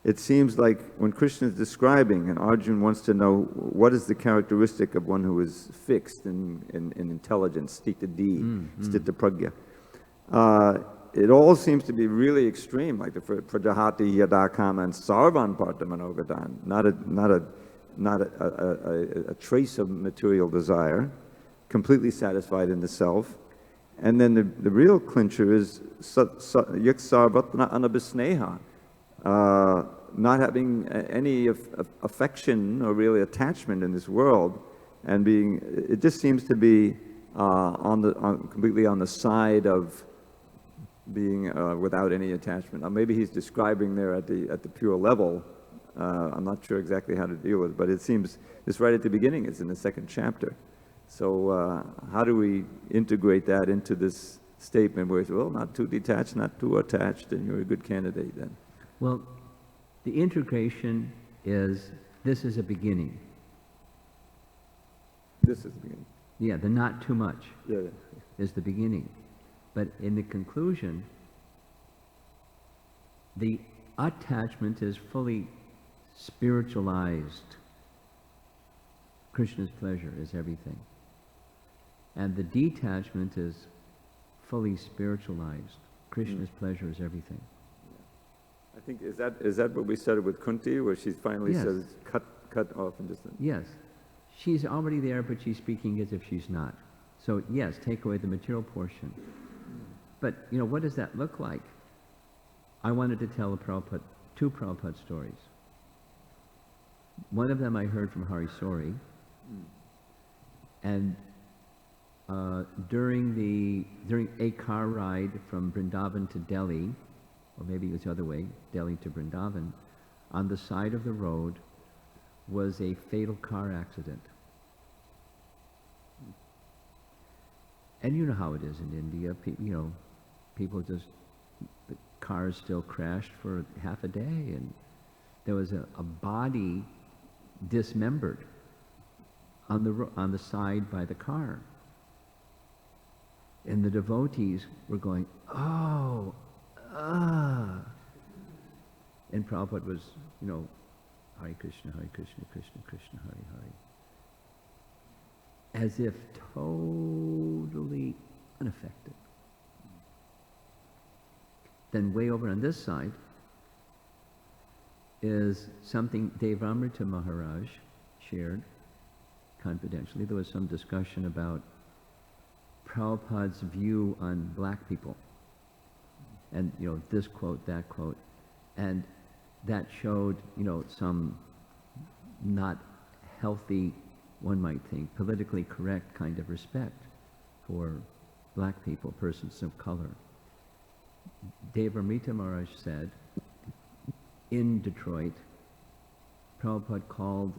it seems like when Krishna is describing, and Arjuna wants to know what is the characteristic of one who is fixed in intelligence, stita di, stita pragya. It all seems to be really extreme, like the prajahati yadakama and sarvan partamanogadan, not a trace of material desire, completely satisfied in the self. And then the real clincher is yak sarvatna anabhisneha, not having any affection or really attachment in this world, and it just seems to be completely on the side of being without any attachment. Now maybe he's describing there at the pure level. I'm not sure exactly how to deal with it, but it seems it's right at the beginning. It's in the second chapter. So how do we integrate that into this statement where it's, well, not too detached, not too attached, and you're a good candidate then? Well, the integration is, this is a beginning. This is the beginning. Yeah, the not too much Yeah. is the beginning. But in the conclusion, the attachment is fully spiritualized. Krishna's pleasure is everything. And the detachment is fully spiritualized. Krishna's pleasure is everything. I think, is that what we started with Kunti, where she finally Yes. says, cut off and just... Yes. She's already there, but she's speaking as if she's not. So yes, take away the material portion. But, what does that look like? I wanted to tell two Prabhupada stories. One of them I heard from Hari Sori, and during a car ride from Vrindavan to Delhi, or maybe it was the other way, Delhi to Vrindavan, on the side of the road was a fatal car accident. And you know how it is in India. People the cars still crashed for half a day, and there was a body dismembered on the side by the car. And the devotees were going, oh, ah. And Prabhupada was, Hare Krishna, Krishna Krishna, Hare Hare. As if totally unaffected. Then way over on this side is something Devamrita Maharaj shared confidentially. There was some discussion about Prabhupada's view on black people. And, this quote, that quote. And that showed, some not healthy, one might think, politically correct kind of respect for black people, persons of color. Devamrita Maharaj said, in Detroit, Prabhupada called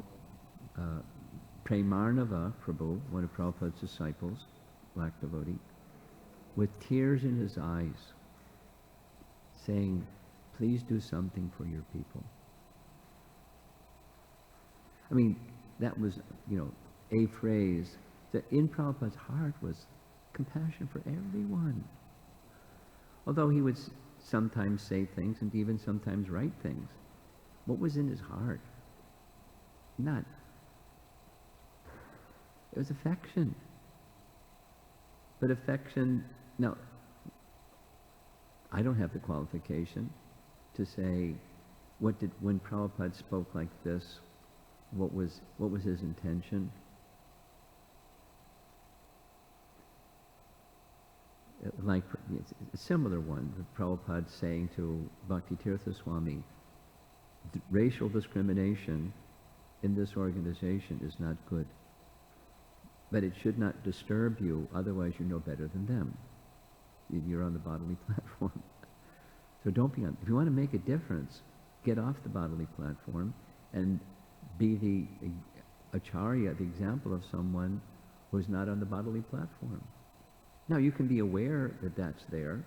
Premarnava Prabhu, one of Prabhupada's disciples, black devotee, with tears in his eyes, saying, please do something for your people. I mean, that was, a phrase that in Prabhupada's heart was compassion for everyone. Although he would sometimes say things and even sometimes write things, what was in his heart? It was affection. But affection, now, I don't have the qualification to say when Prabhupada spoke like this, what was his intention? Like a similar one, Prabhupada saying to Bhakti Tirtha Swami, racial discrimination in this organization is not good. But it should not disturb you, otherwise you know better than them. You're on the bodily platform. So don't be on. If you want to make a difference, get off the bodily platform and be the acharya, the example of someone who's not on the bodily platform. Now you can be aware that that's there,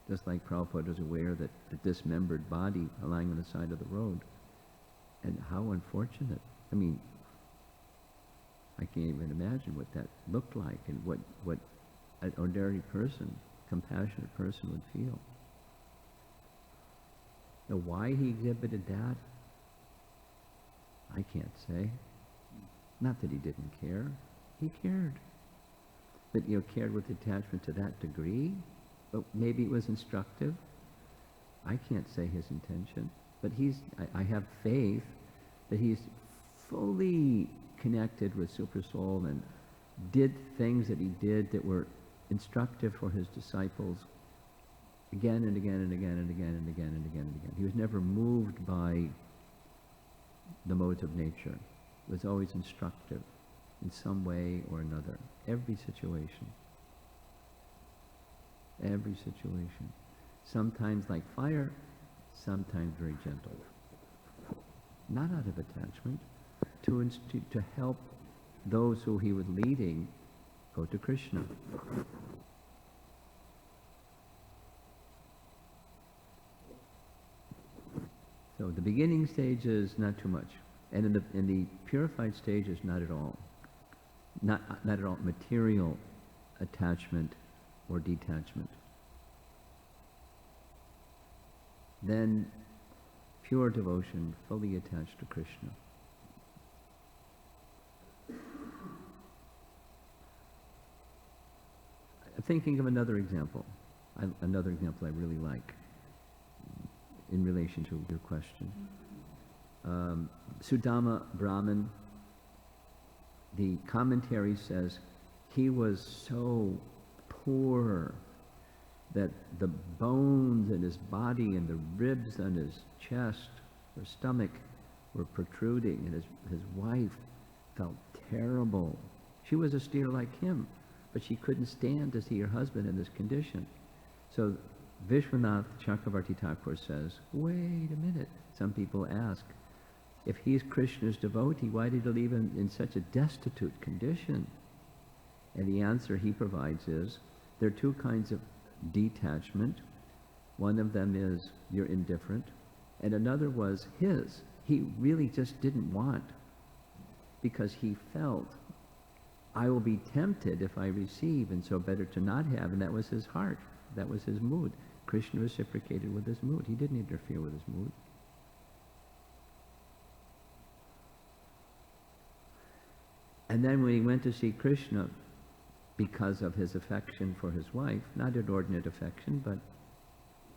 just like Prabhupada was aware that the dismembered body lying on the side of the road. And how unfortunate. I mean, I can't even imagine what that looked like and what an ordinary person, compassionate person would feel. Now why he exhibited that, I can't say. Not that he didn't care. He cared. But cared with attachment to that degree. But maybe it was instructive. I can't say his intention. But I have faith that he's fully connected with Super Soul and did things that he did that were instructive for his disciples again and again and again and again and again and again and again. He was never moved by the modes of nature. It was always instructive in some way or another. Every situation. Every situation. Sometimes like fire, sometimes very gentle. Not out of attachment, to help those who he was leading go to Krishna. So the beginning stages, not too much. And in the purified stages, not at all. Not at all material attachment or detachment. Then pure devotion, fully attached to Krishna. Thinking of another example I really like in relation to your question. Sudama Brahman, the commentary says he was so poor that the bones in his body and the ribs on his chest or stomach were protruding, and his wife felt terrible. She was a steer like him, but she couldn't stand to see her husband in this condition. So Vishwanath Chakravarti Thakur says, wait a minute. Some people ask, if he's Krishna's devotee, why did he leave him in such a destitute condition? And the answer he provides is, there are two kinds of detachment. One of them is you're indifferent, and another was his. He really just didn't want, because he felt, I will be tempted if I receive, and so better to not have, and that was his heart. That was his mood. Krishna reciprocated with his mood. He didn't interfere with his mood. And then when he went to see Krishna, because of his affection for his wife, not inordinate affection, but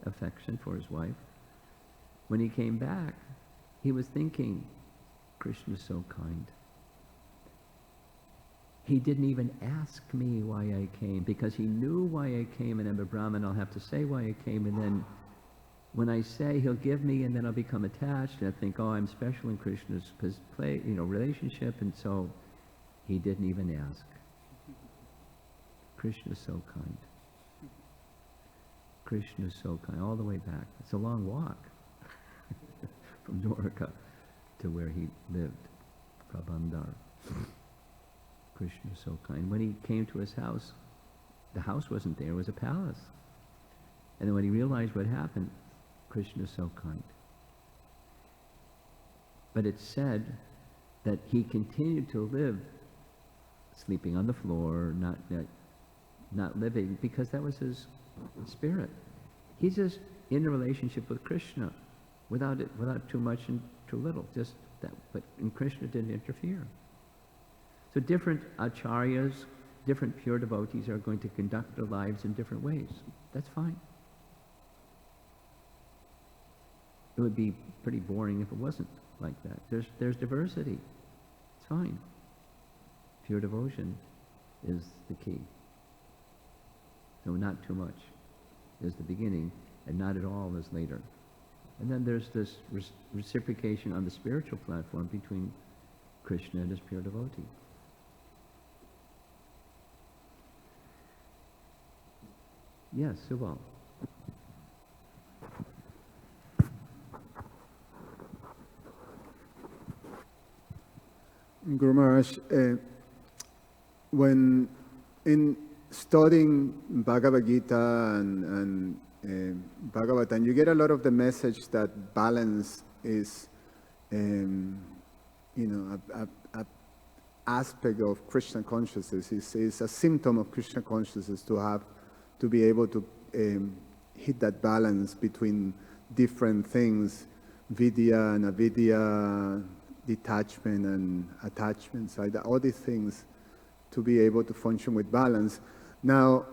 affection for his wife. When he came back, he was thinking, Krishna is so kind. He didn't even ask me why I came, because he knew why I came, and I'm a Brahmin, I'll have to say why I came, and then when I say, he'll give me, and then I'll become attached, and I think, oh, I'm special in Krishna's relationship, and so he didn't even ask. Krishna is so kind. Krishna is so kind, all the way back. It's a long walk from Dwarka to where he lived, Prabandar. Krishna is so kind. When he came to his house, the house wasn't there, it was a palace. And then when he realized what happened, Krishna is so kind. But it's said that he continued to live sleeping on the floor, not living, because that was his spirit. He's just in a relationship with Krishna, without too much and too little, just that. But Krishna didn't interfere. So different acharyas, different pure devotees are going to conduct their lives in different ways. That's fine. It would be pretty boring if it wasn't like that. There's diversity. It's fine. Pure devotion is the key. So not too much is the beginning, and not at all is later. And then there's this reciprocation on the spiritual platform between Krishna and his pure devotee. Yes, Subal. Guru Maharaj, when in studying Bhagavad Gita and Bhagavatam, you get a lot of the message that balance is, a aspect of Krishna consciousness. Is a symptom of Krishna consciousness to be able to hit that balance between different things, vidya and avidya, detachment and attachment, so all these things, to be able to function with balance. Now,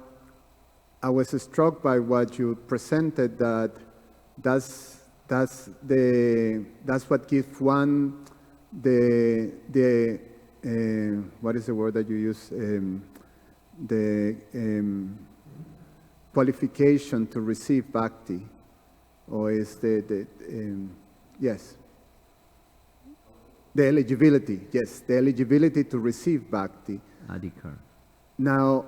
I was struck by what you presented, that's what gives one the what is the word that you use, the qualification to receive bhakti, or is yes. The eligibility, yes, the eligibility to receive bhakti. Adhikar. Now,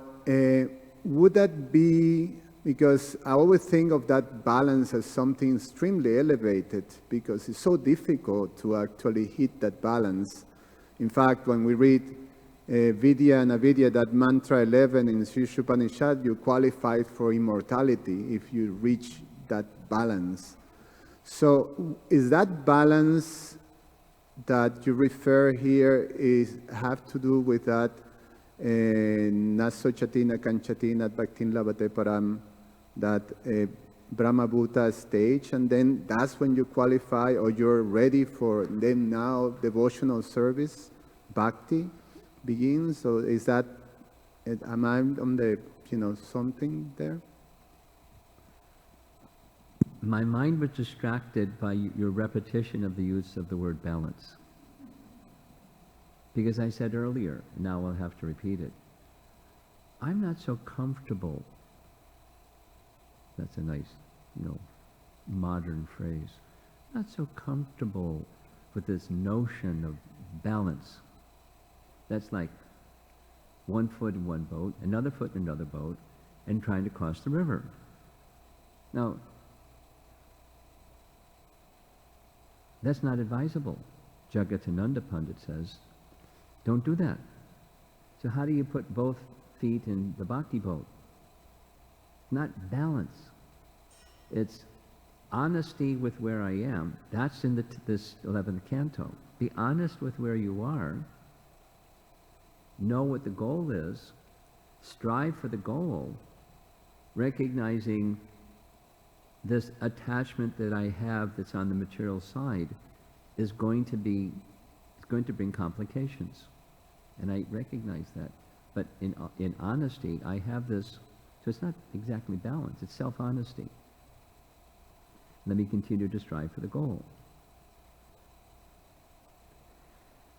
would that be, because I always think of that balance as something extremely elevated, because it's so difficult to actually hit that balance. In fact, when we read Vidya and Avidya, that mantra 11 in Sri Upanishad, you qualify for immortality if you reach that balance. So is that balance that you refer here have to do with that nasochatina kanchatina bhaktin labate param, that Brahmabhuta stage, and then that's when you qualify, or you're ready for then now devotional service, bhakti begins? So is that, am I on the, something there? My mind was distracted by your repetition of the use of the word balance. Because I said earlier, now I'll have to repeat it, I'm not so comfortable, that's a nice, modern phrase, not so comfortable with this notion of balance. That's like one foot in one boat, another foot in another boat, and trying to cross the river. Now, that's not advisable. Jagatananda Pandit says, don't do that. So how do you put both feet in the bhakti boat? Not balance. It's honesty with where I am. That's in this 11th canto. Be honest with where you are. Know what the goal is. Strive for the goal. Recognizing this attachment that I have that's on the material side is going to bring complications. And I recognize that. But in honesty, I have this, so it's not exactly balance, it's self-honesty. Let me continue to strive for the goal.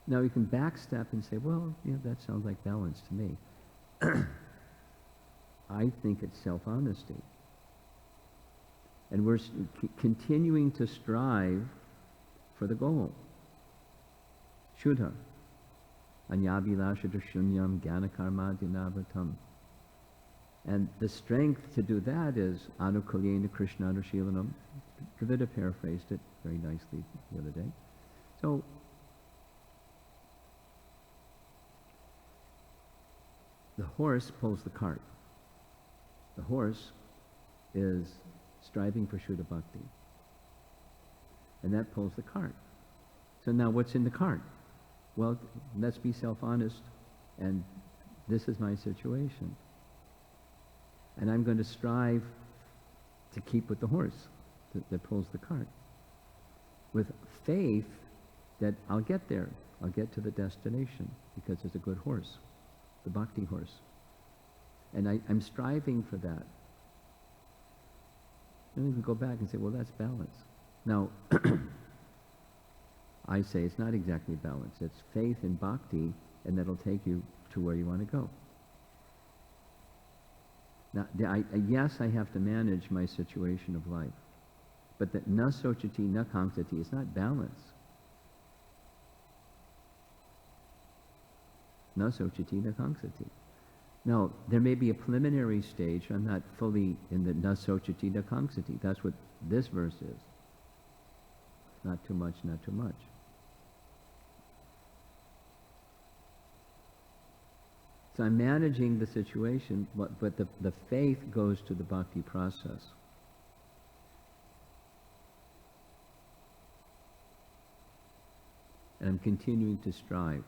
Now you can backstep and say, well, that sounds like balance to me. I think it's self-honesty. And we're continuing to strive for the goal. Shuddha. Anyabhilashata shunyam gyanakarmadhyanavartam. And the strength to do that is anukulyena krishnanushilanam. Dravida paraphrased it very nicely the other day. So, the horse pulls the cart. The horse is striving for Shuddha Bhakti. And that pulls the cart. So now what's in the cart? Well, let's be self-honest, and this is my situation. And I'm going to strive to keep with the horse that pulls the cart. With faith that I'll get there. I'll get to the destination because it's a good horse, the bhakti horse. And I'm striving for that. Then you can go back and say, well, that's balance. Now, I say it's not exactly balance. It's faith in bhakti, and that'll take you to where you want to go. Now, yes, I have to manage my situation of life. But that na sochati, na kangsati is not balance. Na sochati, na kangsati. Now, there may be a preliminary stage. I'm not fully in the na sochati, na kangsati. That's what this verse is. Not too much, not too much. So I'm managing the situation, but the faith goes to the bhakti process. And I'm continuing to strive.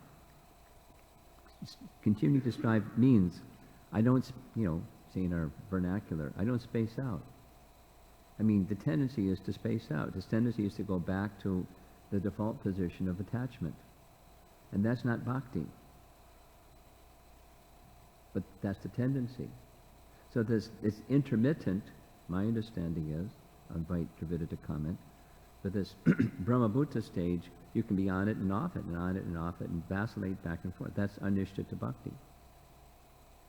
Continuing to strive means I don't, say in our vernacular, I don't space out. I mean, the tendency is to space out. The tendency is to go back to the default position of attachment. And that's not bhakti. But that's the tendency. So it's intermittent, my understanding is, I'll invite Dravida to comment, but this Brahmabhuta stage, you can be on it and off it and on it and off it and vacillate back and forth. That's anishtita bhakti.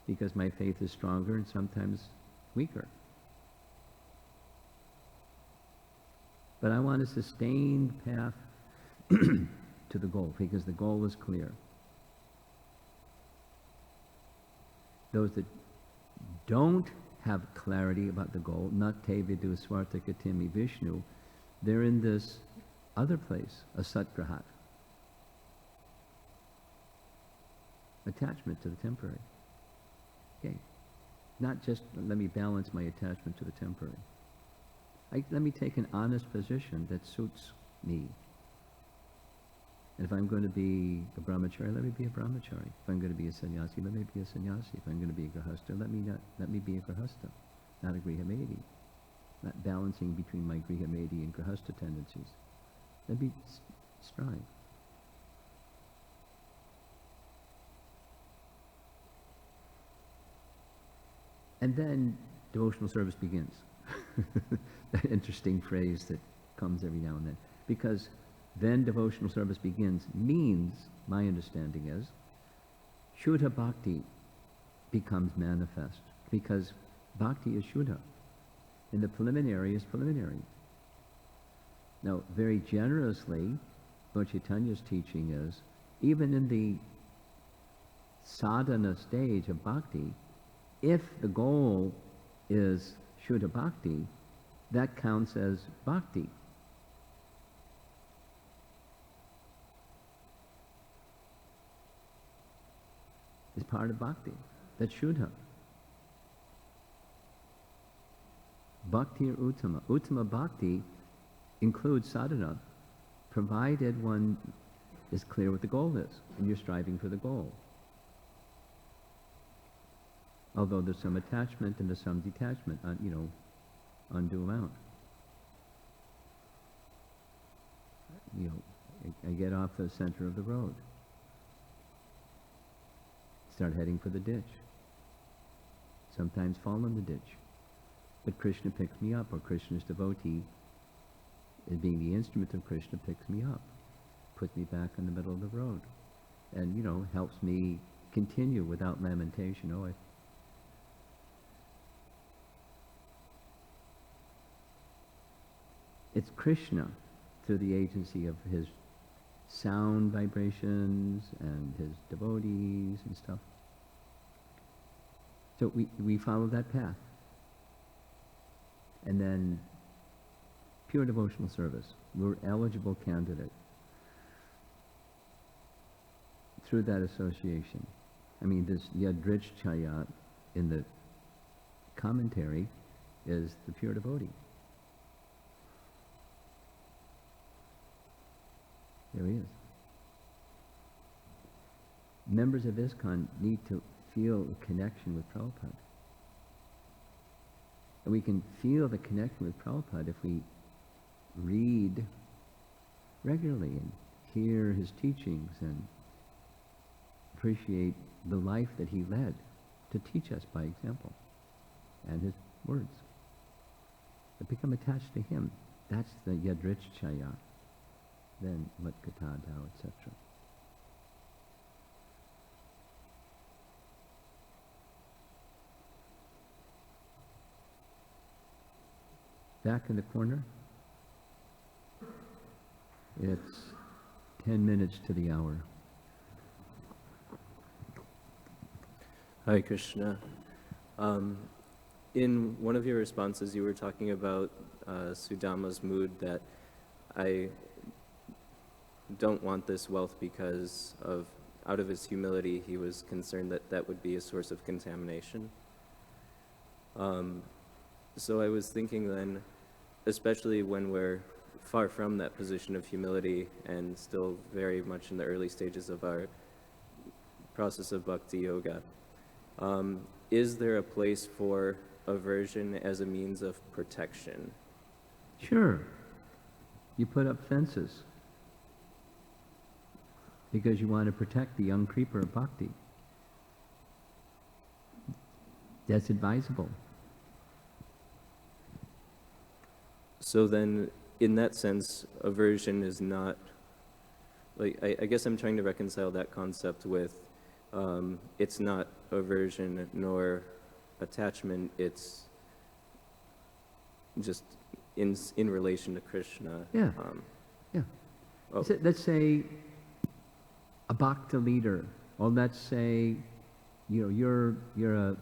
Because my faith is stronger and sometimes weaker. But I want a sustained path to the goal, because the goal is clear. Those that don't have clarity about the goal, nate vidu swartakatimi Vishnu, they're in this other place, a satgrahat. Attachment to the temporary. Okay. Not just let me balance my attachment to the temporary. Let me take an honest position that suits me. And if I'm going to be a brahmachari, let me be a brahmachari. If I'm going to be a sannyasi, let me be a sannyasi. If I'm going to be a grihastha, let me be a grihastha, not a grihamedi. Not balancing between my grihamedi and grihastha tendencies. Let me strive. And then devotional service begins. That interesting phrase that comes every now and then. Because then devotional service begins means, my understanding is, Shuddha Bhakti becomes manifest. Because Bhakti is Shuddha. And the preliminary is preliminary. Now, very generously, Lord Chaitanya's teaching is, even in the sadhana stage of Bhakti, if the goal is Shuddha Bhakti, that counts as Bhakti. It's part of Bhakti. That's Shuddha. Bhakti or Uttama. Uttama Bhakti includes sadhana, provided one is clear what the goal is, and you're striving for the goal. Although there's some attachment and there's some detachment, undue amount. I get off the center of the road. Start heading for the ditch. Sometimes fall in the ditch. But Krishna picks me up, or Krishna's devotee and being the instrument of Krishna, picks me up, puts me back in the middle of the road, and, helps me continue without lamentation. It's Krishna, through the agency of his sound vibrations and his devotees and stuff. So we follow that path. And then pure devotional service. We're eligible candidate through that association. I mean, this Yadrich Chayat in the commentary is the pure devotee. There he is. Members of ISKCON need to feel a connection with Prabhupada. And we can feel the connection with Prabhupada if we read regularly and hear his teachings and appreciate the life that he led to teach us by example and his words. But become attached to him. That's the Yadrich Chaya. Then Matkata Dao, etc. Back in the corner, it's 10 minutes to the hour. Hare Krishna. In one of your responses, you were talking about Sudama's mood that I don't want this wealth because out of his humility, he was concerned that that would be a source of contamination. So I was thinking then, especially when we're far from that position of humility and still very much in the early stages of our process of bhakti yoga, is there a place for aversion as a means of protection? Sure. You put up fences because you want to protect the young creeper of bhakti. That's advisable. So then, in that sense, aversion is not, like, I guess I'm trying to reconcile that concept with, it's not aversion nor attachment, it's just in relation to Krishna. Yeah. Yeah. Oh. Let's say a bhakta leader, or let's say, you're a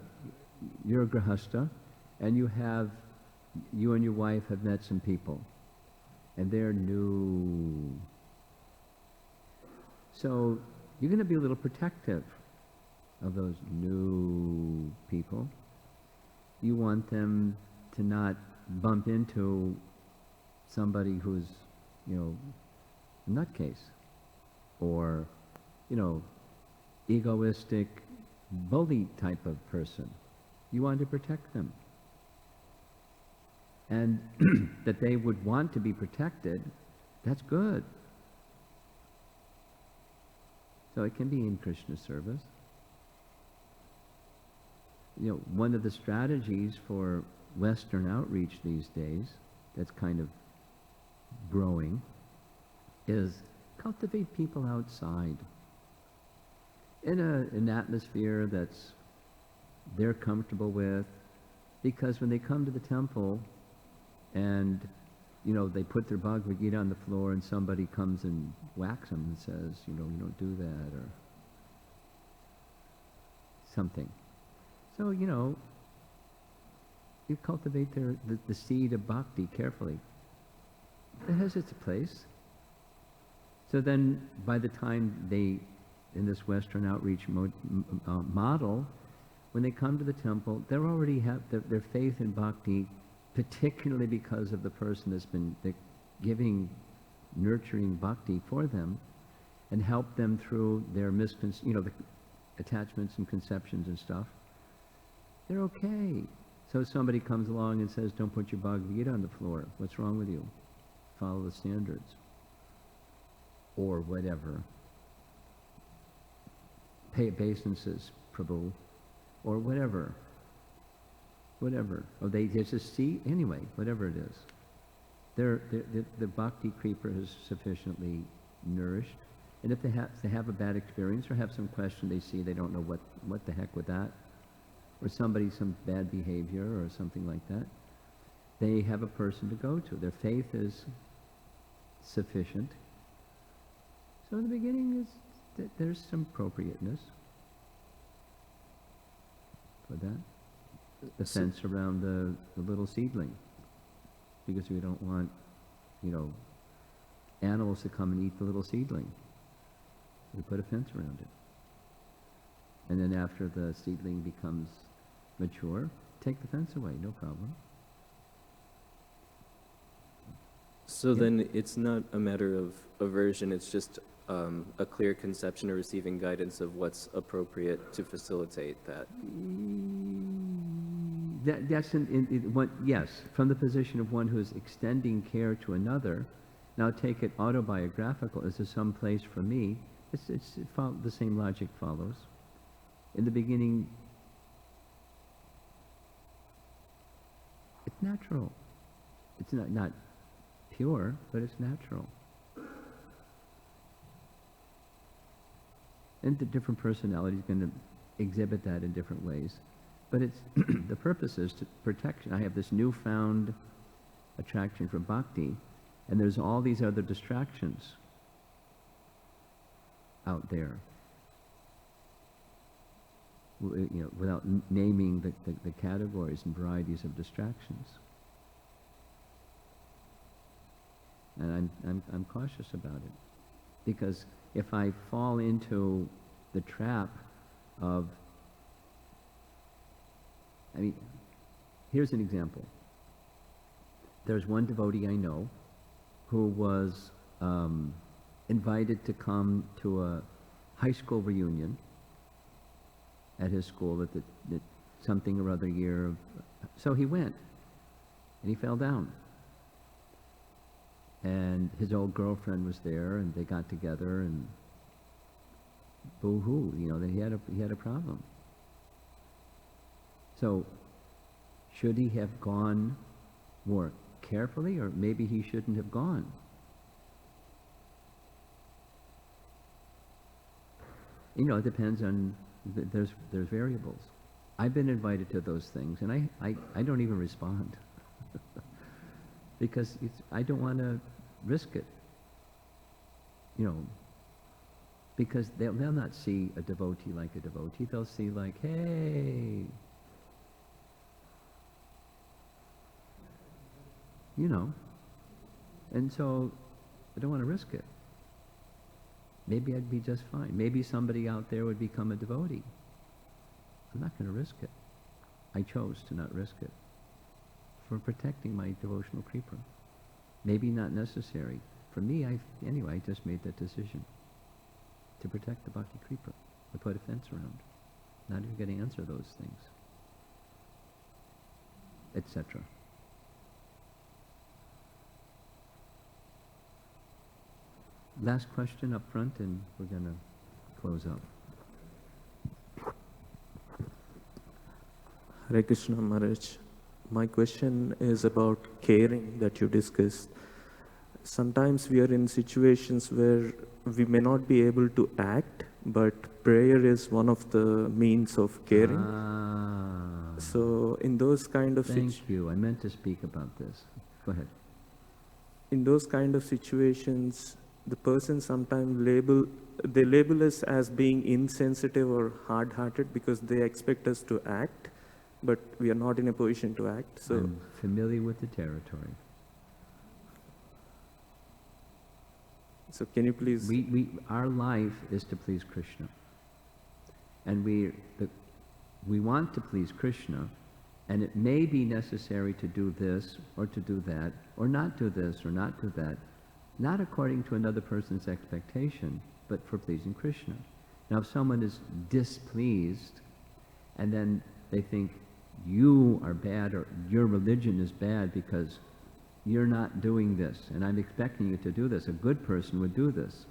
grahastha, and you and your wife have met some people, and they're new. So you're going to be a little protective of those new people. You want them to not bump into somebody who's, a nutcase, or, egoistic, bully type of person. You want to protect them. And that they would want to be protected, that's good. So it can be in Krishna service. One of the strategies for Western outreach these days that's kind of growing is cultivate people outside in an atmosphere that's they're comfortable with, because when they come to the temple and they put their Bhagavad Gita on the floor and somebody comes and whacks them and says, you don't do that, or something. So, you cultivate the seed of bhakti carefully. It has its place. So then, by the time in this Western outreach model, when they come to the temple, they already have their faith in bhakti, particularly because of the person that's been giving, nurturing bhakti for them, and help them through their the attachments and conceptions and stuff. They're okay. So somebody comes along and says, don't put your Bhagavad Gita on the floor. What's wrong with you? Follow the standards. Or whatever. Pay obeisances, Prabhu. Or whatever. Whatever. Or they just see, anyway, whatever it is. The bhakti creeper is sufficiently nourished. And if they have a bad experience or have some question they see, they don't know what the heck with that, or some bad behavior or something like that, they have a person to go to. Their faith is sufficient. So in the beginning, there's some appropriateness for that. The fence around the little seedling, because we don't want, animals to come and eat the little seedling. We put a fence around it. And then after the seedling becomes mature, take the fence away, no problem. So then it's not a matter of aversion, it's just a clear conception or receiving guidance of what's appropriate to facilitate that. Yes, from the position of one who's extending care to another. Now take it autobiographical. Is there some place for me? The same logic follows. In the beginning, it's natural. It's not pure, but it's natural. And the different personalities are going to exhibit that in different ways. But it's the purpose is to protection. I have this newfound attraction for bhakti, and there's all these other distractions out there. Without naming the categories and varieties of distractions. And I'm cautious about it, because if I fall into the trap of, here's an example. There's one devotee I know who was invited to come to a high school reunion at his school at the something or other year. So he went, and he fell down. And his old girlfriend was there, and they got together, and boo-hoo, he had a problem. So, should he have gone more carefully, or maybe he shouldn't have gone? It depends on, there's variables. I've been invited to those things, and I don't even respond. Because I don't want to risk it. Because they'll not see a devotee like a devotee. They'll see like, hey, And so I don't want to risk it. Maybe I'd be just fine. Maybe somebody out there would become a devotee. I'm not going to risk it. I chose to not risk it for protecting my devotional creeper. Maybe not necessary. For me, I just made that decision to protect the bhakti creeper. I put a fence around. Not even going to answer those things, etc. Last question up front, and we're going to close up. Hare Krishna Maharaj. My question is about caring that you discussed. Sometimes we are in situations where we may not be able to act, but prayer is one of the means of caring. So in those kind of Thank you. I meant to speak about this. Go ahead. In those kind of situations, the person sometimes label us as being insensitive or hard-hearted because they expect us to act, but we are not in a position to act. So I'm familiar with the territory. So can you please... Our life is to please Krishna. And we want to please Krishna, and it may be necessary to do this, or to do that, or not do this, or not do that, not according to another person's expectation, but for pleasing Krishna. Now, if someone is displeased, and then they think you are bad, or your religion is bad because you're not doing this, and I'm expecting you to do this. A good person would do this.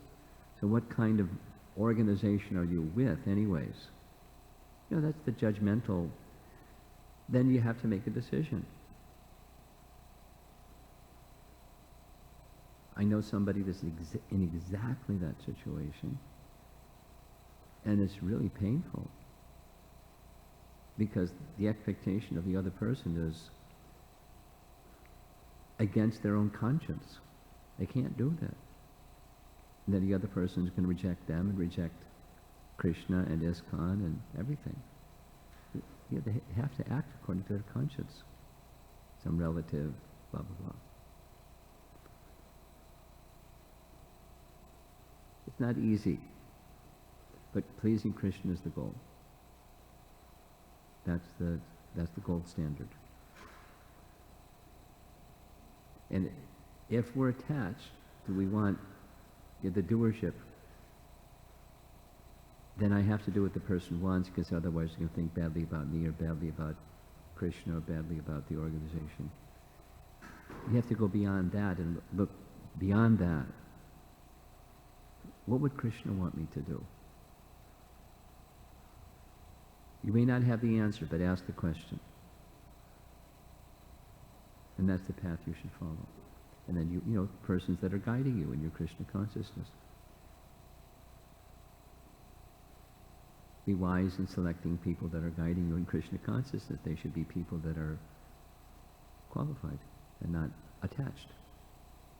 So what kind of organization are you with anyways? That's the judgmental. Then you have to make a decision. I know somebody that's in exactly that situation, and it's really painful because the expectation of the other person is against their own conscience. They can't do that. And then the other person is going to reject them and reject Krishna and ISKCON and everything. Yeah, they have to act according to their conscience. Some relative, blah, blah, blah. It's not easy, but pleasing Krishna is the goal. That's the gold standard. And if we're attached, do we want the doership, then I have to do what the person wants, because otherwise they're going to think badly about me or badly about Krishna or badly about the organization. You have to go beyond that and look beyond that. What would Krishna want me to do? You may not have the answer, but ask the question. And that's the path you should follow. And then you know, persons that are guiding you in your Krishna consciousness. Be wise in selecting people that are guiding you in Krishna consciousness. They should be people that are qualified and not attached,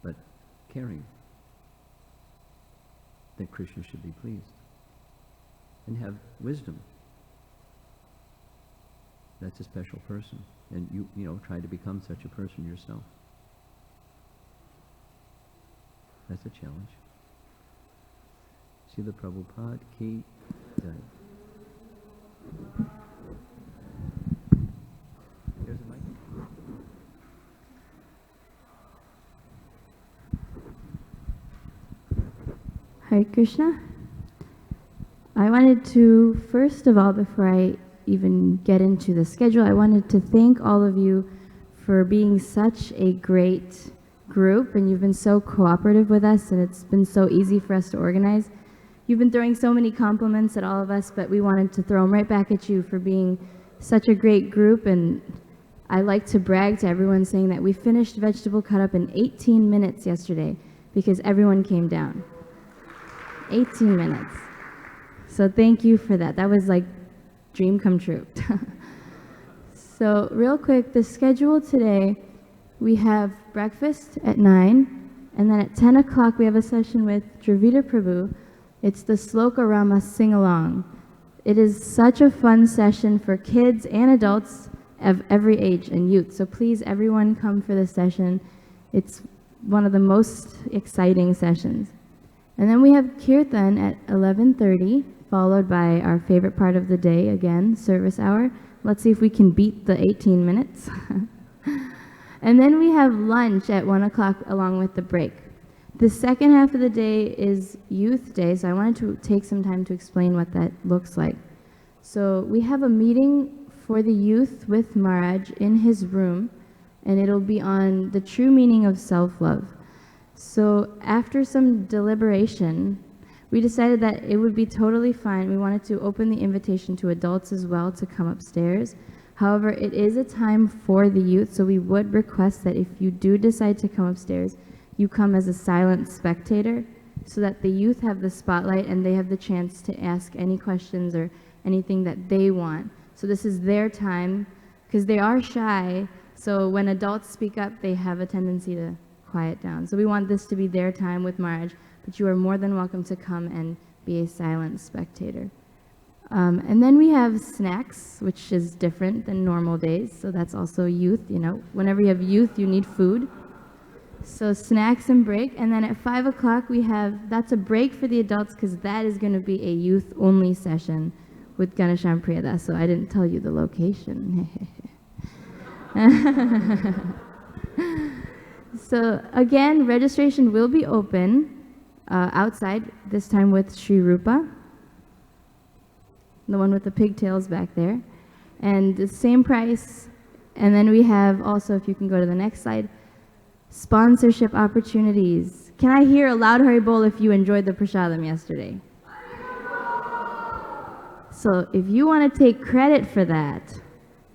but caring that Krishna should be pleased. And have wisdom. That's a special person. And you know, try to become such a person yourself. That's a challenge. Srila Prabhupada ki jai. There's a mic. Hare Krishna. I wanted to, first of all, before I even get into the schedule, I wanted to thank all of you for being such a great group, and you've been so cooperative with us, and it's been so easy for us to organize. You've been throwing so many compliments at all of us, but we wanted to throw them right back at you for being such a great group. And I like to brag to everyone saying that we finished vegetable cut up in 18 minutes yesterday because everyone came down. 18 minutes. So thank you for that. That was like dream come true. So real quick, the schedule today, we have breakfast at 9, and then at 10 o'clock we have a session with Dravida Prabhu. It's the Sloka Rama sing-along. It is such a fun session for kids and adults of every age and youth. So please, everyone, come for this session. It's one of the most exciting sessions. And then we have Kirtan at 11:30, followed by our favorite part of the day, again, service hour. Let's see if we can beat the 18 minutes. And then we have lunch at 1 o'clock along with the break. The second half of the day is Youth Day, so I wanted to take some time to explain what that looks like. So we have a meeting for the youth with Maharaj in his room, and it'll be on the true meaning of self-love. So after some deliberation, we decided that it would be totally fine. We wanted to open the invitation to adults as well to come upstairs. However, it is a time for the youth, so we would request that if you do decide to come upstairs, you come as a silent spectator so that the youth have the spotlight and they have the chance to ask any questions or anything that they want. So this is their time, because they are shy, so when adults speak up, they have a tendency to quiet down. So we want this to be their time with Maharaj, but you are more than welcome to come and be a silent spectator. And then we have snacks, which is different than normal days, so that's also youth, you know. Whenever you have youth, you need food. So snacks and break, and then at 5 o'clock we have, that's a break for the adults because that is going to be a youth-only session with Ganesham Priyadas, so I didn't tell you the location. So again, registration will be open outside, this time with Sri Rupa, the one with the pigtails back there, and the same price. And then we have also, if you can go to the next slide, sponsorship opportunities. Can I hear a loud Hari Bol if you enjoyed the prasadam yesterday? So if you want to take credit for that,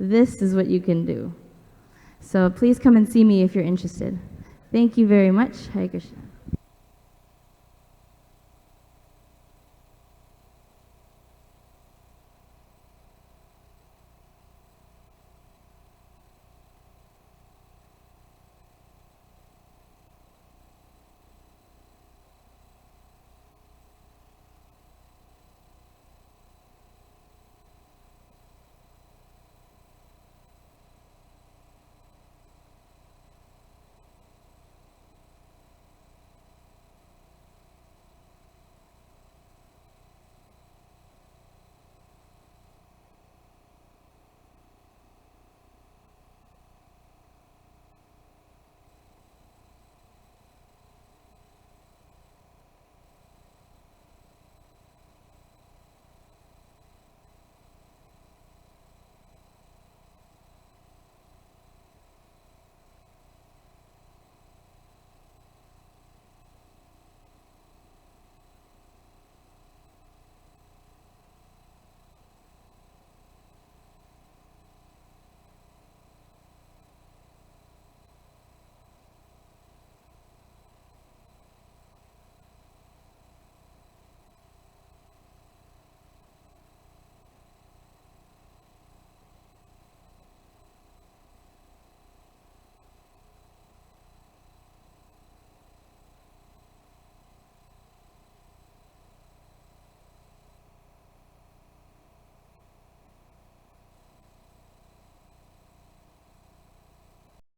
this is what you can do. So please come and see me if you're interested. Thank you very much. Hare Krishna.